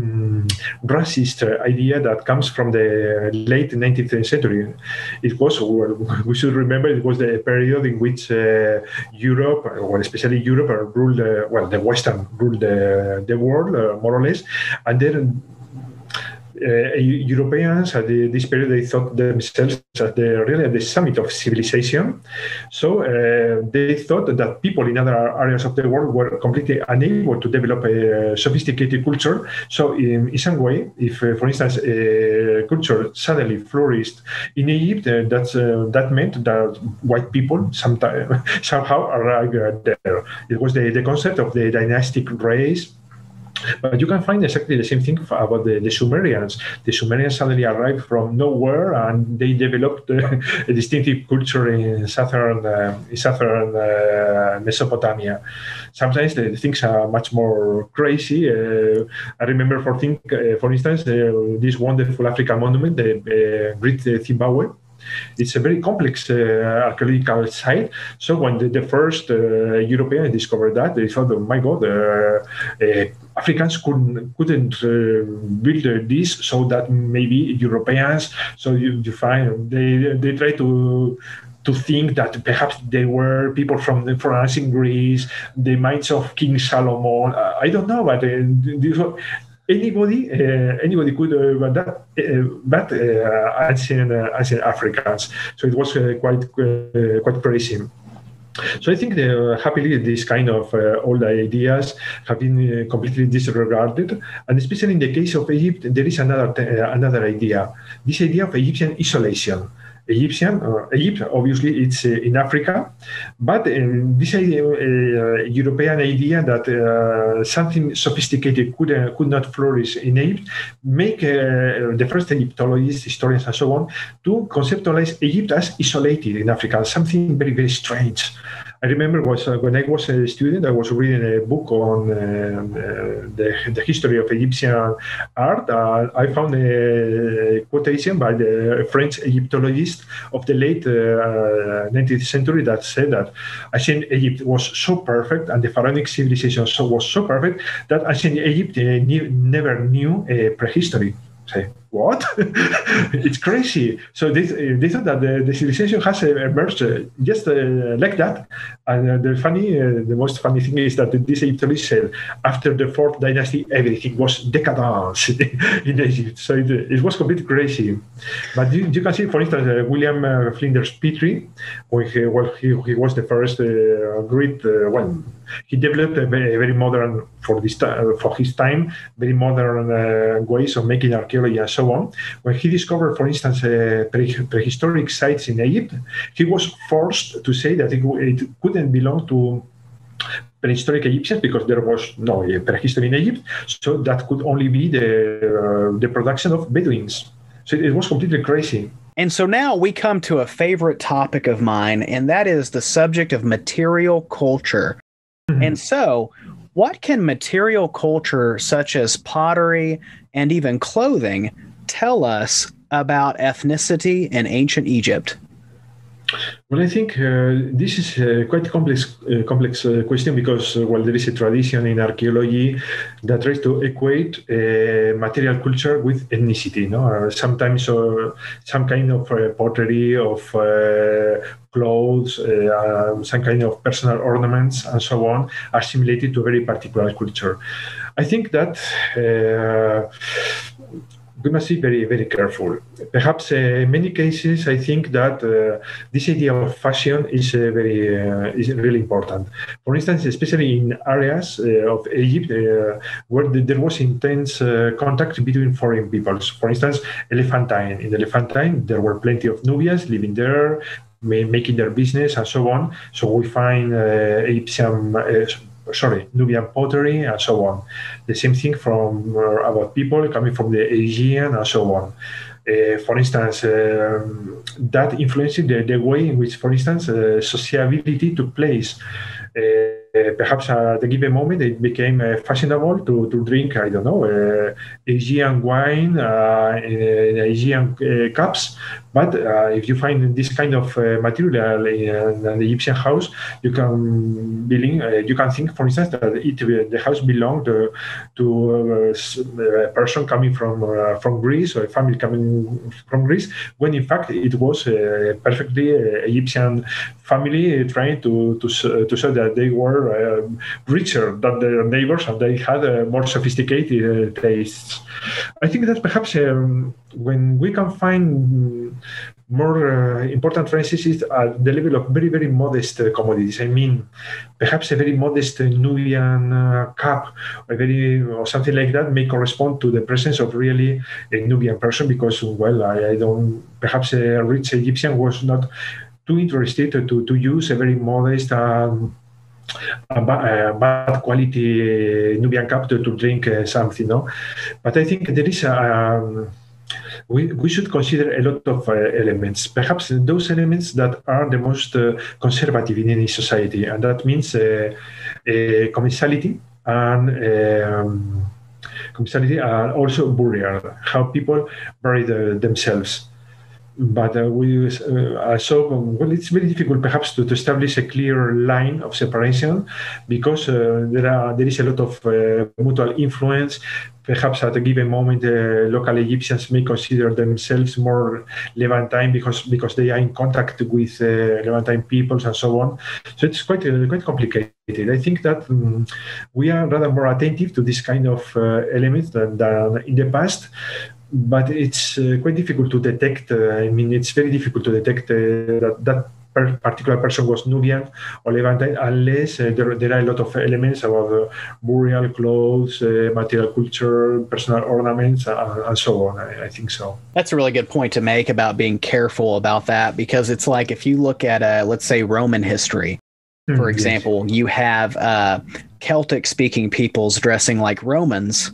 racist idea that comes from the late 19th century. It was, we should remember, it was the period in which Europe, or especially Europe, ruled, the Western ruled the world, more or less. And then Europeans at this period, they thought themselves at the summit of civilization. So they thought that people in other areas of the world were completely unable to develop a sophisticated culture. So in some way, if, for instance, a culture suddenly flourished in Egypt, that meant that white people somehow arrived there. It was the concept of the dynastic race. But you can find exactly the same thing about the Sumerians. The Sumerians suddenly arrived from nowhere, and they developed a distinctive culture in southern Mesopotamia. Sometimes the things are much more crazy. I remember, for instance, this wonderful African monument, the Great Zimbabwe. It's a very complex archaeological site. So when the first Europeans discovered that, they thought, oh my God, Africans couldn't build this, so that maybe Europeans. So you find they try to think that perhaps they were people from ancient Greece, the mines of King Solomon. I don't know, but anybody could, but ancient Africans. So it was quite crazy. So I think happily these kind of old ideas have been completely disregarded, and especially in the case of Egypt, there is another idea. This idea of Egyptian isolation. Egypt, obviously, it's in Africa, but this European idea that something sophisticated could not flourish in Egypt make the first Egyptologists, historians, and so on, to conceptualize Egypt as isolated in Africa, something very, very strange. I remember when I was a student, I was reading a book on the history of Egyptian art. I found a quotation by the French Egyptologist of the late 19th century that said that ancient Egypt was so perfect, and the Pharaonic civilization was so perfect, that ancient Egypt never knew a prehistory. Say, what? It's crazy. So they thought that the civilization has emerged just like that. And the most funny thing is that this Egyptologist said, after the fourth dynasty, everything was decadence in Egypt. So it was completely crazy. But you can see, for instance, William Flinders Petrie, when he was the first great he developed a very modern, for his time, very modern ways of making archaeology and so on. When he discovered, for instance, prehistoric sites in Egypt, he was forced to say that it couldn't belong to prehistoric Egyptians because there was no prehistory in Egypt. So that could only be the production of Bedouins. So it was completely crazy. And so now we come to a favorite topic of mine, and that is the subject of material culture. Mm-hmm. And so, what can material culture such as pottery and even clothing tell us about ethnicity in ancient Egypt? Well, I think this is a quite complex question because, well, there is a tradition in archaeology that tries to equate material culture with ethnicity. No, sometimes some kind of pottery, of clothes, some kind of personal ornaments, and so on, are assimilated to a very particular culture. I think that. We must be very, very careful. Perhaps in many cases, I think that this idea of fashion is is really important. For instance, especially in areas of Egypt where there was intense contact between foreign peoples. For instance, Elephantine. In Elephantine, there were plenty of Nubians living there, making their business and so on. So we find Nubian pottery and so on. The same thing from about people coming from the Asian and so on. For instance, that influenced the way in which, for instance, sociability took place. Perhaps at a given moment it became fashionable to drink, I don't know, Asian wine in Asian cups. But if you find this kind of material in an Egyptian house, you can think, for instance, that the house belonged to a person coming from Greece, or a family coming from Greece, when in fact it was a perfectly Egyptian family trying to show that they were richer than their neighbors and they had more sophisticated tastes. I think that perhaps when we can find more important differences at the level of very, very modest commodities. I mean, perhaps a very modest Nubian cup or something like that may correspond to the presence of really a Nubian person because, well, I don't, perhaps a rich Egyptian was not too interested to use a very modest bad quality Nubian cup to drink something, no? But I think there is we should consider a lot of elements, perhaps those elements that are the most conservative in any society, and that means commensality and also burial, how people bury themselves. But it's very difficult perhaps to establish a clear line of separation because there is a lot of mutual influence. Perhaps at a given moment, local Egyptians may consider themselves more Levantine because they are in contact with Levantine peoples and so on. So it's quite complicated. I think that we are rather more attentive to this kind of elements than in the past. But it's quite difficult to detect. It's very difficult to detect that particular person was Nubian or Levantine unless there are a lot of elements about burial clothes, material culture, personal ornaments, and so on. I think so. That's a really good point to make about being careful about that, because it's like if you look at, let's say, Roman history, for example, you have Celtic-speaking peoples dressing like Romans,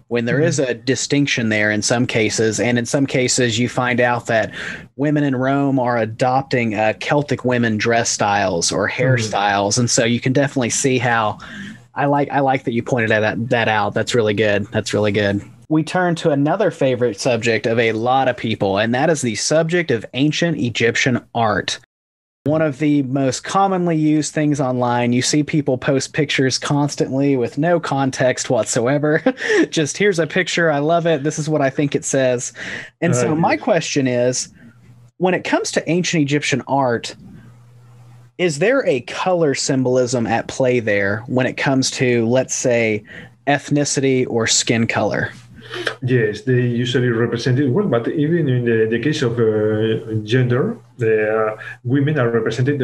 when there is a distinction there in some cases, and in some cases you find out that women in Rome are adopting Celtic women dress styles or hairstyles, and so you can definitely see how. I like that you pointed that out. That's really good. That's really good. We turn to another favorite subject of a lot of people, and that is the subject of ancient Egyptian art. One of the most commonly used things online. You see people post pictures constantly with no context whatsoever. Just here's a picture. I love it. This is what I think it says. And so my question is, when it comes to ancient Egyptian art, is there a color symbolism at play there when it comes to, let's say, ethnicity or skin color? Yes, they usually represent it well, but even in the case of gender, women are represented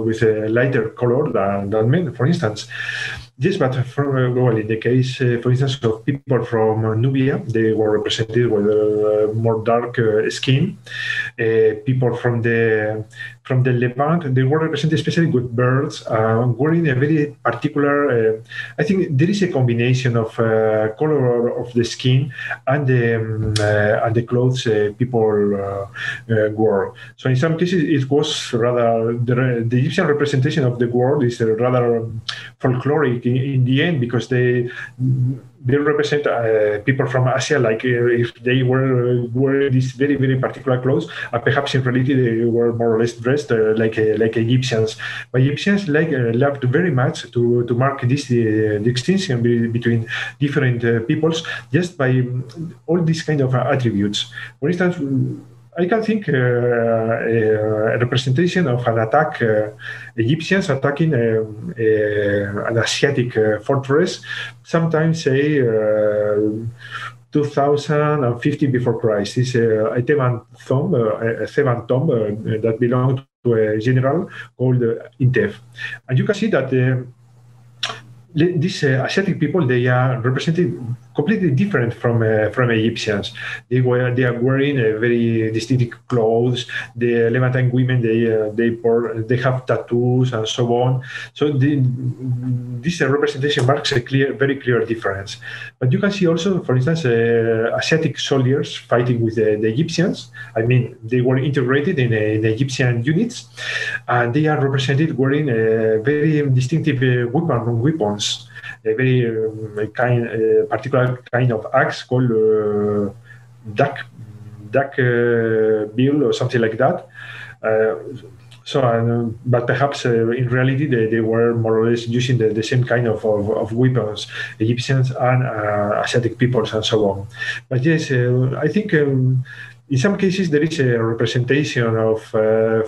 with a lighter color than men, for instance. Yes, but in the case, for instance, of people from Nubia, they were represented with more dark skin. People from the Levant, they were represented especially with birds, wearing a very particular. I think there is a combination of color of the skin and the clothes people wore. So in some cases it was rather the Egyptian representation of the world is rather folkloric in the end, because they represent people from Asia, like if they were wearing these very, very particular clothes, perhaps in reality they were more or less dressed like Egyptians. But Egyptians loved very much to mark this distinction between different peoples just by all these kind of attributes. For instance, I can think a representation of an attack, Egyptians attacking an Asiatic fortress, sometimes say 2050 before Christ. It's a Theban tomb that belonged to a general called Intef. And you can see that these Asiatic people, they are represented completely different from Egyptians. They are wearing very distinctive clothes. The Levantine women, they have tattoos and so on. So this representation marks a very clear difference. But you can see also, for instance, Asiatic soldiers fighting with the Egyptians. I mean, they were integrated in Egyptian units, and they are represented wearing very distinctive weapons. A very particular kind of axe called duck bill or something like that. But perhaps in reality they were more or less using the same kind of weapons, Egyptians and Asiatic peoples and so on. But yes, I think in some cases there is a representation of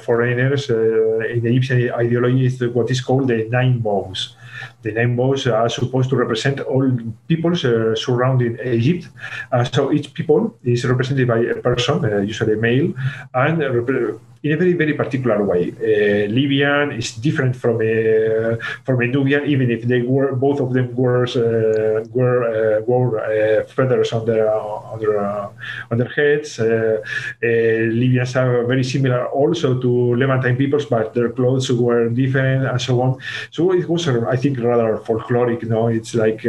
foreigners in the Egyptian ideology is what is called the 9 bows. The 9 bows are supposed to represent all peoples surrounding Egypt. So each people is represented by a person, usually a male, and in a very, very particular way. Libyan is different from a Nubian, even if they were both of them wore feathers on their heads. Libyans are very similar also to Levantine peoples, but their clothes were different and so on. So it was, I think, rather folkloric. It's like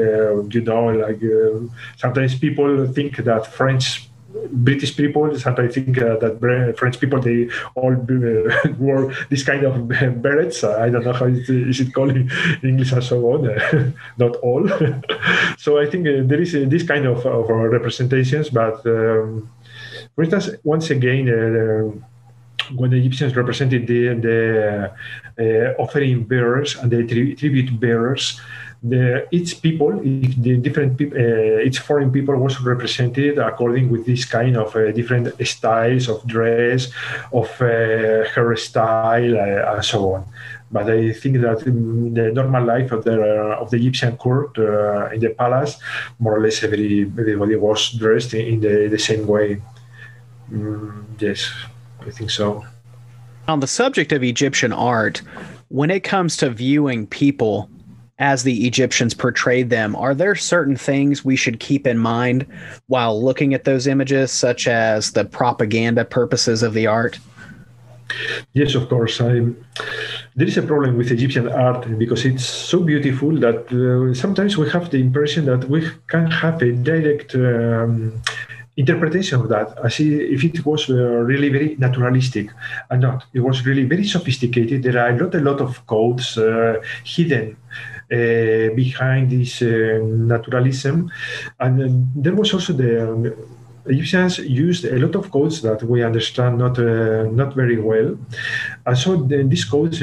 sometimes people think that British people sometimes think that French people, they all wore this kind of berets. I don't know how is it called in English and so on. Not all. So I think there is this kind of representations. But for instance, once again, when the Egyptians represented the offering bearers and the tribute bearers, each people, if the different people, each foreign people was represented according with this kind of different styles of dress, of hairstyle, and so on. But I think that in the normal life of the Egyptian court in the palace, more or less everybody was dressed in the same way. Yes, I think so. On the subject of Egyptian art, when it comes to viewing people as the Egyptians portrayed them, are there certain things we should keep in mind while looking at those images, such as the propaganda purposes of the art? Yes, of course. There is a problem with Egyptian art because it's so beautiful that sometimes we have the impression that we can have a direct interpretation of that as if it was really very naturalistic, and not. It was really very sophisticated. There are a lot of codes hidden behind this naturalism, and there was also the Egyptians used a lot of codes that we understand not very well, and so these codes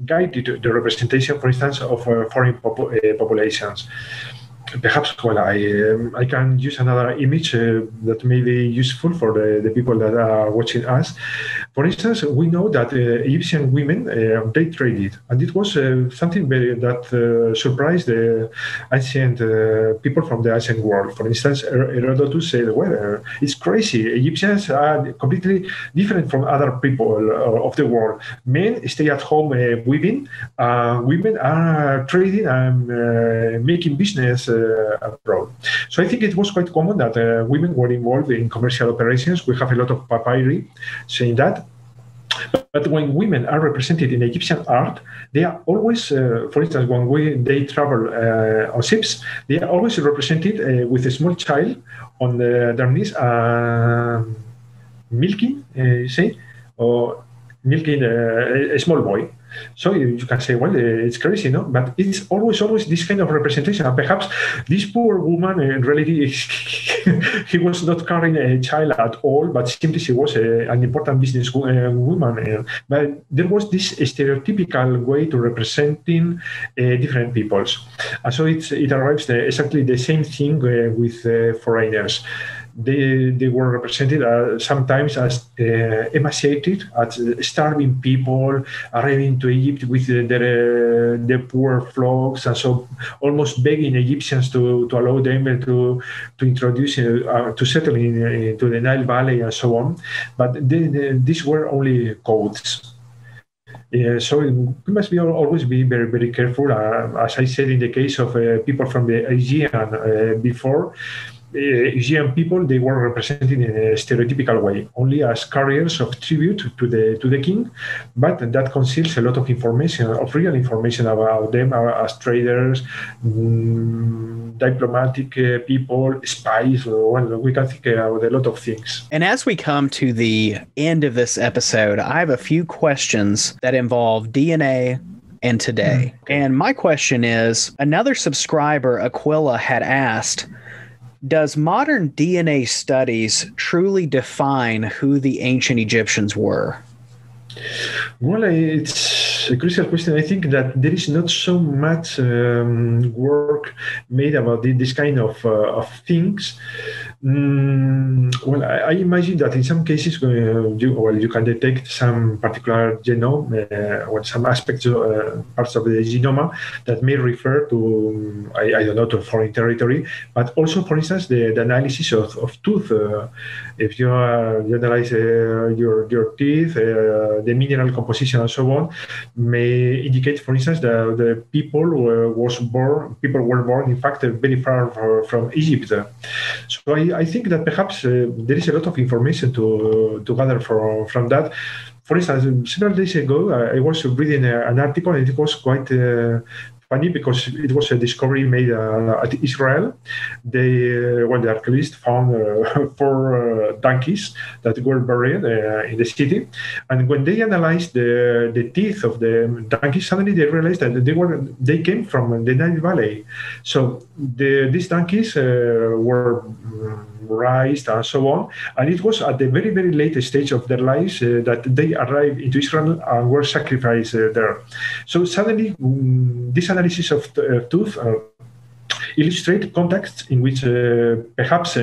guided the representation, for instance, of foreign populations. Perhaps I can use another image that may be useful for the people that are watching us. For instance, we know that Egyptian women, they traded, and it was something that surprised the ancient people from the ancient world. For instance, Herodotus said, well, it's crazy. Egyptians are completely different from other people of the world. Men stay at home weaving, women are trading and making business abroad. So I think it was quite common that women were involved in commercial operations. We have a lot of papyri saying that. But when women are represented in Egyptian art, they are always, for instance, when they travel on ships, they are always represented with a small child on their knees, milking, say, or milking a small boy. So you can say, well, it's crazy, no? But it's always this kind of representation. And perhaps this poor woman, in reality, he was not carrying a child at all, but simply she was an important business woman. But there was this stereotypical way to representing different peoples. And so it arrives exactly the same thing with foreigners. They were represented sometimes as emaciated, as starving people arriving to Egypt with their poor flocks, and so almost begging Egyptians to allow them to introduce to settle into the Nile Valley and so on. But these were only codes. So we must always be very, very careful. As I said, in the case of people from the Aegean before, Asian people, they were represented in a stereotypical way, only as carriers of tribute to the king, but that conceals a lot of information, of real information about them as traders, diplomatic people, spies. Well, we can think about a lot of things. And as we come to the end of this episode, I have a few questions that involve DNA and today. And my question is, another subscriber, Aquila, had asked, does modern DNA studies truly define who the ancient Egyptians were? Well, it's a crucial question. I think that there is not so much work made about this kind of things. Well, I imagine that in some cases, you can detect some particular genome or some aspects, parts of the genome that may refer to, I don't know, to foreign territory, but also, for instance, the analysis of tooth. If you analyze your teeth, the mineral composition and so on, may indicate, for instance, that the people were born, in fact, very far from Egypt. So I think that perhaps there is a lot of information to gather from that. For instance, several days ago, I was reading an article, and it was quite funny because it was a discovery made at Israel. The archaeologists found 4 donkeys that were buried in the city, and when they analyzed the teeth of the donkeys, suddenly they realized that they came from the Nile Valley. So these donkeys were raised and so on, and it was at the very, very late stage of their lives that they arrived into Israel and were sacrificed there. So suddenly this analysis of tooth illustrate contexts in which perhaps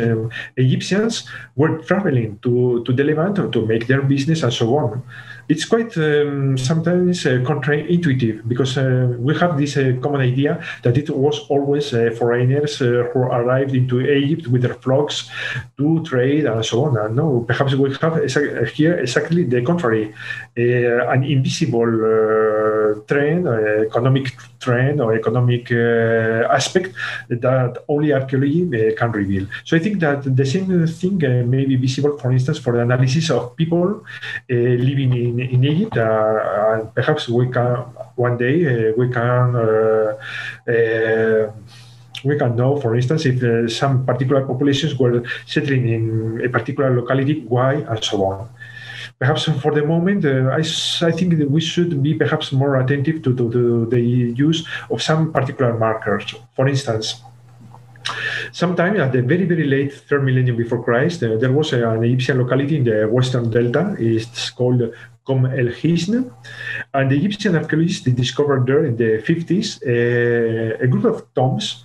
Egyptians were traveling to the Levant to make their business and so on. It's quite sometimes counterintuitive because we have this common idea that it was always foreigners who arrived into Egypt with their flocks to trade and so on. And no, perhaps we have here exactly the contrary, an invisible trend, economic trend or economic aspect that only archaeology can reveal. So I think that the same thing may be visible, for instance, for the analysis of people living in Egypt. Perhaps we can one day we can know, for instance, if some particular populations were settling in a particular locality, why, and so on. Perhaps for the moment, I think that we should be perhaps more attentive to the use of some particular markers. For instance, sometime at the very, very late 3rd millennium before Christ, there was an Egyptian locality in the Western Delta. It's called Kom el Hisn, and the Egyptian archaeologists discovered there in the 50s a group of tombs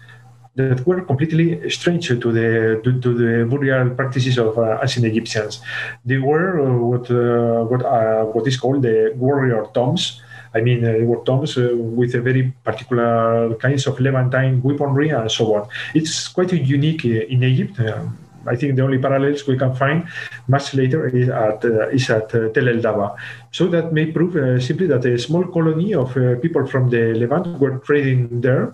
that were completely strange to the burial practices of ancient Egyptians. They were what is called the warrior tombs. I mean, they were tombs with a very particular kinds of Levantine weaponry and so on. It's quite unique in Egypt. I think the only parallels we can find much later is at Tel El Daba. So that may prove simply that a small colony of people from the Levant were trading there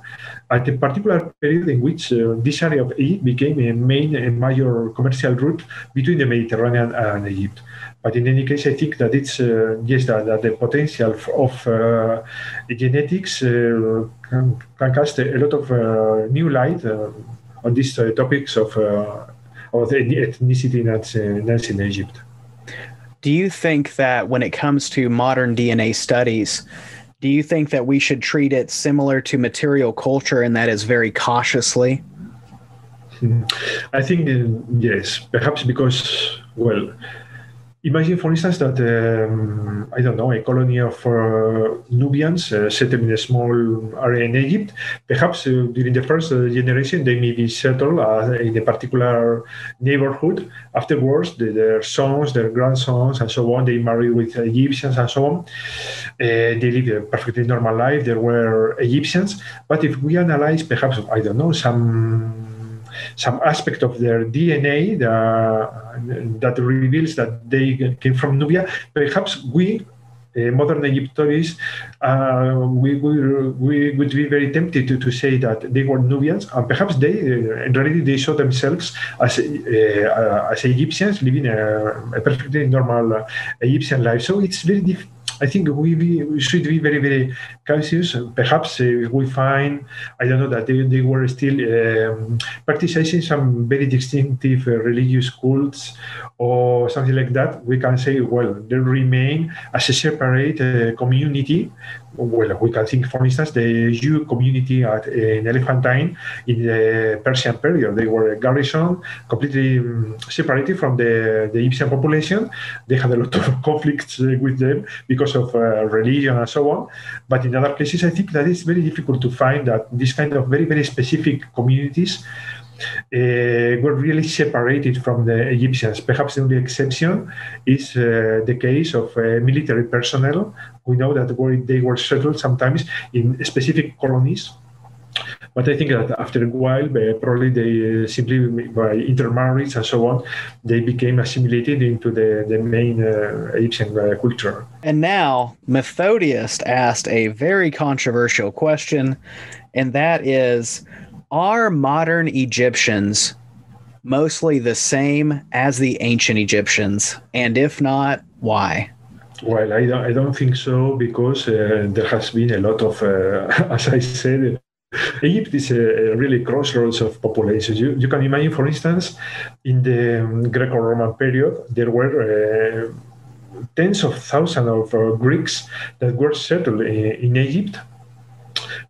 at a particular period in which this area of Egypt became a major commercial route between the Mediterranean and Egypt. But in any case, I think that it's that the potential of genetics can cast a lot of new light on these topics of the ethnicity in ancient Egypt. Do you think that when it comes to modern DNA studies, do you think that we should treat it similar to material culture, and that is very cautiously? I think yes, perhaps because, well, imagine, for instance, that I don't know, a colony of Nubians settled in a small area in Egypt. Perhaps during the first generation, they may be settled in a particular neighborhood. Afterwards, their sons, their grandsons, and so on, they marry with Egyptians and so on. They live a perfectly normal life. There were Egyptians, but if we analyze, perhaps, I don't know, some aspect of their DNA that reveals that they came from Nubia. Perhaps we, modern Egyptologists, we would be very tempted to say that they were Nubians, and perhaps they, in reality, they saw themselves as Egyptians living a perfectly normal Egyptian life. So it's very difficult. I think we should be very, very cautious. Perhaps we find, I don't know, that they were still practicing some very distinctive religious cults or something like that. We can say, well, they remain as a separate community. Well, we can think, for instance, the Jew community in Elephantine in the Persian period. They were a garrison, completely separated from the Egyptian population. They had a lot of conflicts with them because of religion and so on. But in other places, I think that it's very difficult to find that this kind of very, very specific communities were really separated from the Egyptians. Perhaps the only exception is the case of military personnel. We know that they were settled sometimes in specific colonies. But I think that after a while, probably they simply, by intermarriage and so on, they became assimilated into the main Egyptian culture. And now, Methodist asked a very controversial question, and that is, are modern Egyptians mostly the same as the ancient Egyptians? And if not, why? Well, I don't think so, because there has been a lot of, as I said, Egypt is a really crossroads of populations. You can imagine, for instance, in the Greco-Roman period, there were tens of thousands of Greeks that were settled in Egypt.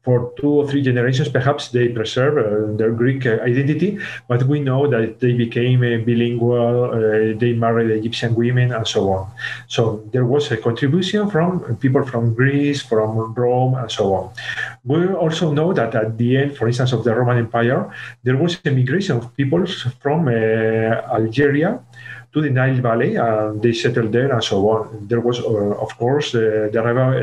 For 2 or 3 generations, perhaps they preserve their Greek identity, but we know that they became bilingual, they married Egyptian women, and so on. So there was a contribution from people from Greece, from Rome, and so on. We also know that at the end, for instance, of the Roman Empire, there was a migration of peoples from Algeria to the Nile Valley, and they settled there and so on. There was, of course, the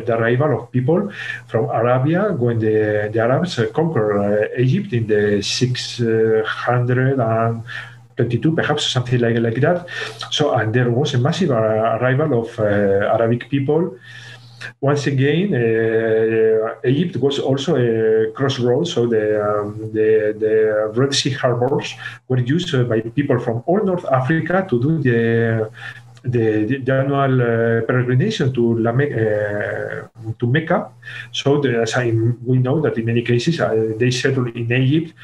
arrival of people from Arabia when the Arabs conquered Egypt in the 622, perhaps something like that. So, and there was a massive arrival of Arabic people. Once again, Egypt was also a crossroads, so the Red Sea harbors were used by people from all North Africa to do the annual peregrination to Mecca. So we know that in many cases they settled in Egypt.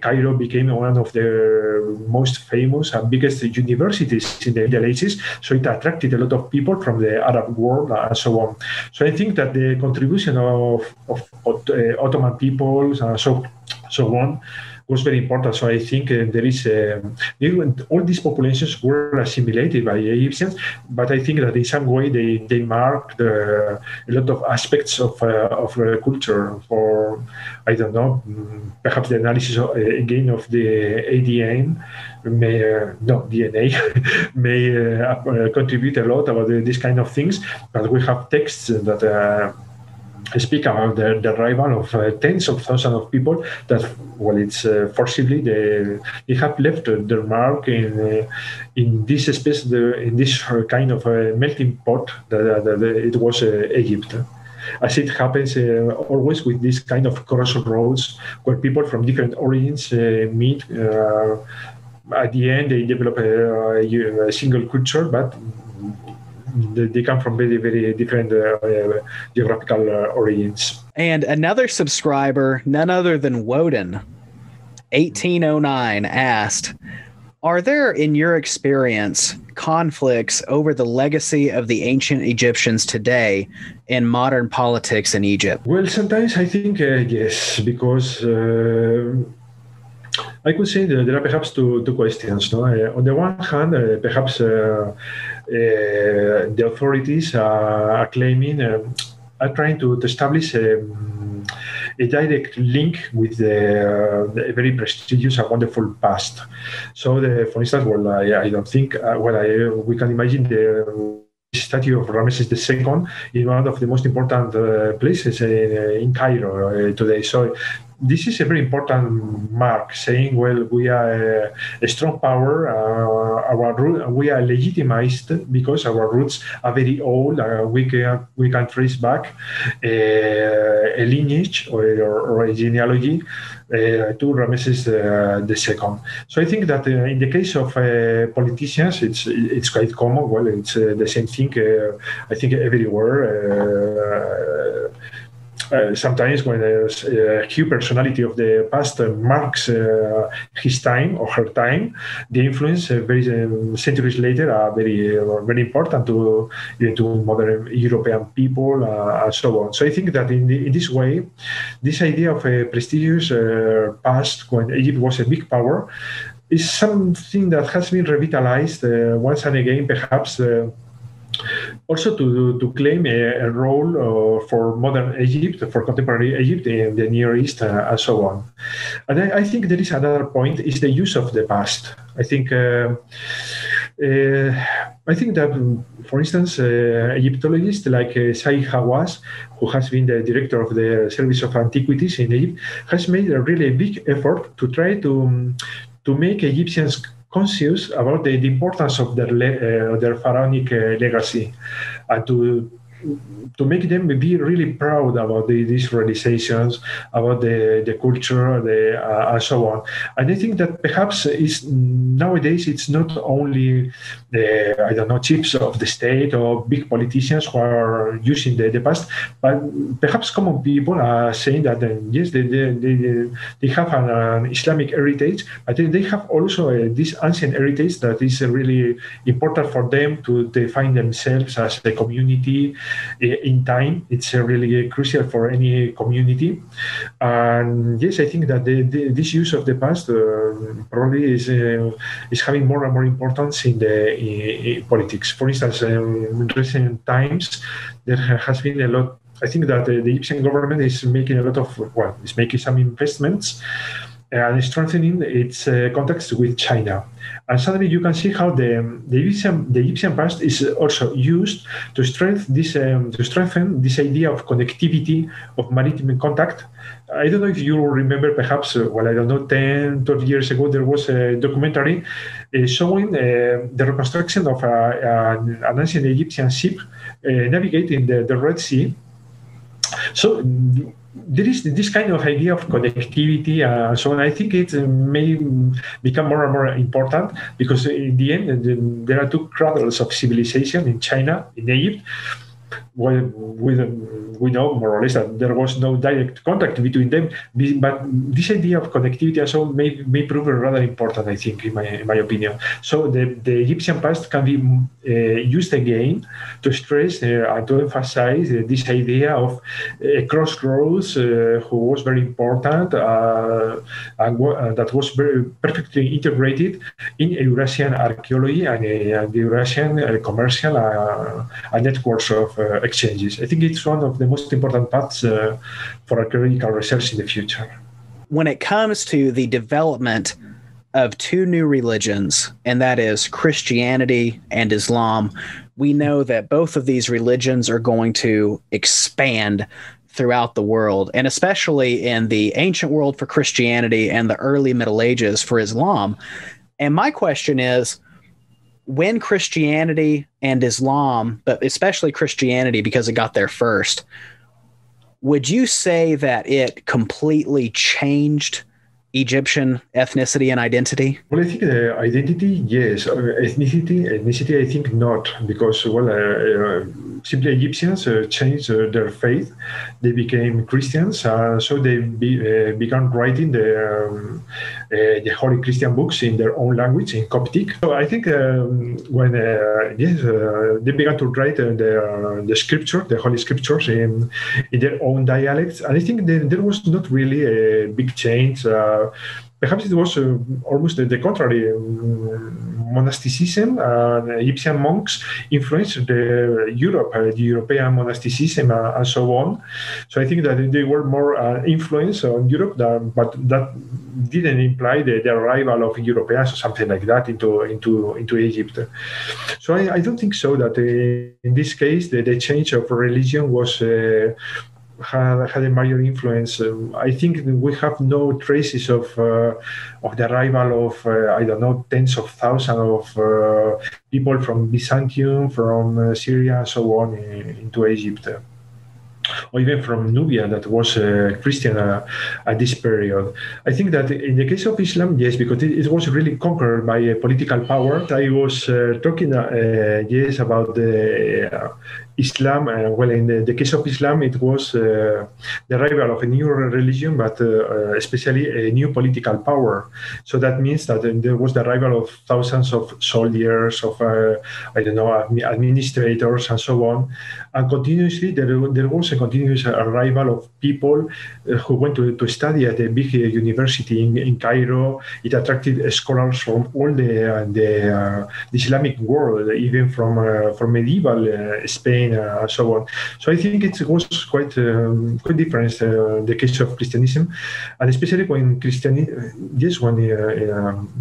Cairo became one of the most famous and biggest universities in the Middle Ages. So it attracted a lot of people from the Arab world and so on. So I think that the contribution of Ottoman peoples and so on was very important. So I think there is all these populations were assimilated by Egyptians, but I think that in some way they marked a lot of aspects of culture. For, I don't know, perhaps the analysis again of the ADN DNA may contribute a lot about this kind of things. But we have texts that speak about the arrival of tens of thousands of people that, well, it's forcibly they have left their mark in this space, in this kind of melting pot that it was Egypt. As it happens always with this kind of crossroads where people from different origins meet. At the end, they develop a single culture, but they come from very, very different geographical origins. And another subscriber, none other than Woden, 1809, asked, Are there, in your experience, conflicts over the legacy of the ancient Egyptians today in modern politics in Egypt? Well, sometimes I think yes, because I could say that there are perhaps two questions. No? On the one hand, perhaps the authorities are claiming, are trying to establish a direct link with the very prestigious and wonderful past. So, for instance, well, I don't think, we can imagine the statue of Ramesses II in one of the most important places in Cairo today. So this is a very important mark, saying, well, we are a strong power. We are legitimized because our roots are very old. We can trace back a lineage or a genealogy to Ramesses II. So I think that in the case of politicians, it's quite common. Well, it's the same thing. I think everywhere. Sometimes when a key personality of the past marks his time or her time, the influence very centuries later are very important to modern European people and so on. So I think that in this way, this idea of a prestigious past when Egypt was a big power is something that has been revitalized once and again, perhaps. Also to claim a role for modern Egypt, for contemporary Egypt in the Near East and so on. And I think there is another point, is the use of the past. I think that, for instance, Egyptologist like Saïd Hawass, who has been the director of the Service of Antiquities in Egypt, has made a really big effort to try to make Egyptians conscious about the importance of their pharaonic legacy, and to make them be really proud about these realizations, about the culture, and so on. And I think that perhaps nowadays it's not only the chiefs of the state or big politicians who are using the past, but perhaps common people are saying that yes, they have an Islamic heritage, but they have also this ancient heritage that is really important for them to define themselves as a community. In time, it's really crucial for any community. And yes, I think that this use of the past probably is having more and more importance in politics. For instance, in recent times, there has been a lot. I think that the Egyptian government is making is making some investments and strengthening its contacts with China. And suddenly you can see how the Egyptian past is also used to strengthen this idea of connectivity, of maritime contact. I don't know if you remember, perhaps, 10, 12 years ago, there was a documentary showing the reconstruction of an ancient Egyptian ship navigating the Red Sea. So there is this kind of idea of connectivity, so on. I think it may become more and more important because in the end, there are two cradles of civilization in China, in Egypt. Well, we know more or less that there was no direct contact between them, but this idea of connectivity also may prove rather important, I think, in my opinion. So the Egyptian past can be used again to stress and to emphasize this idea of a crossroads who was very important and that was very perfectly integrated in Eurasian archaeology and the Eurasian commercial networks of exchanges. I think it's one of the most important paths for archaeological research in the future. When it comes to the development of two new religions, and that is Christianity and Islam, we know that both of these religions are going to expand throughout the world, and especially in the ancient world for Christianity and the early Middle Ages for Islam. And my question is, when Christianity and Islam, but especially Christianity because it got there first, would you say that it completely changed Egyptian ethnicity and identity? Well, I think identity, yes. Ethnicity, I think not, because simply Egyptians changed their faith. They became Christians, so they began writing the Holy Christian books in their own language, in Coptic. So I think when they began to write the scripture, the Holy Scriptures, in their own dialects, and I think there was not really a big change. Perhaps it was almost the contrary. Monasticism and Egyptian monks influenced the European monasticism, and so on. So I think that they were more influenced on Europe, but that didn't imply the arrival of Europeans or something like that into Egypt. So I don't think so that in this case the change of religion was. Had a major influence. I think we have no traces of the arrival of I don't know, tens of thousands of people from Byzantium, from Syria, and so on into Egypt, or even from Nubian, that was Christian at this period. I think that in the case of Islam, yes, because it was really conquered by a political power. I was talking, yes, about the Islam. Well, in the case of Islam, it was the arrival of a new religion, but especially a new political power. So that means that there was the arrival of thousands of soldiers, of administrators, and so on. And continuously, there was a continuous arrival of people who went to study at a big university in Cairo. It attracted scholars from all the Islamic world, even from medieval Spain, and so on. So I think it was quite different, the case of Christianism, and especially when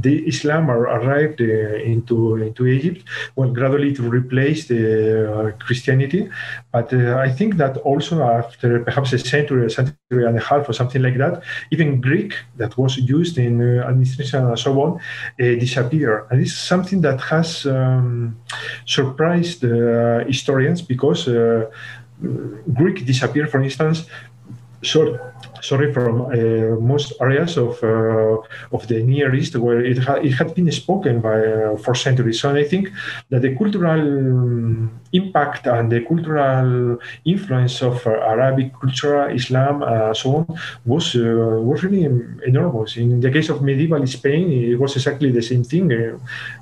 the Islam arrived into Egypt, gradually to replace the Christianity. But I think that also after perhaps a century and a half or something like that, even Greek, that was used in administration and so on, disappeared. And this is something that has surprised historians, because Greek disappeared, for instance, from most areas of the Near East, where it had been spoken for centuries. So I think that the cultural impact and the cultural influence of Arabic culture, Islam, so on, was really enormous. In the case of medieval Spain, it was exactly the same thing.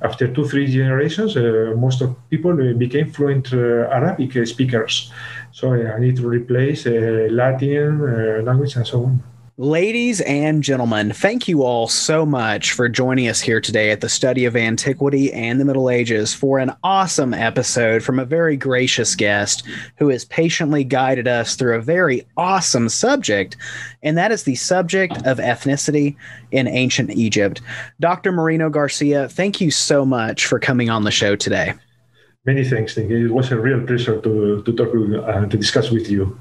After 2-3 generations, most of people became fluent Arabic speakers. So I need to replace Latin language and so on. Ladies and gentlemen, thank you all so much for joining us here today at the Study of Antiquity and the Middle Ages for an awesome episode from a very gracious guest who has patiently guided us through a very awesome subject, and that is the subject of ethnicity in ancient Egypt. Dr. Moreno Garcia, thank you so much for coming on the show today. Many thanks. It was a real pleasure to talk to discuss with you.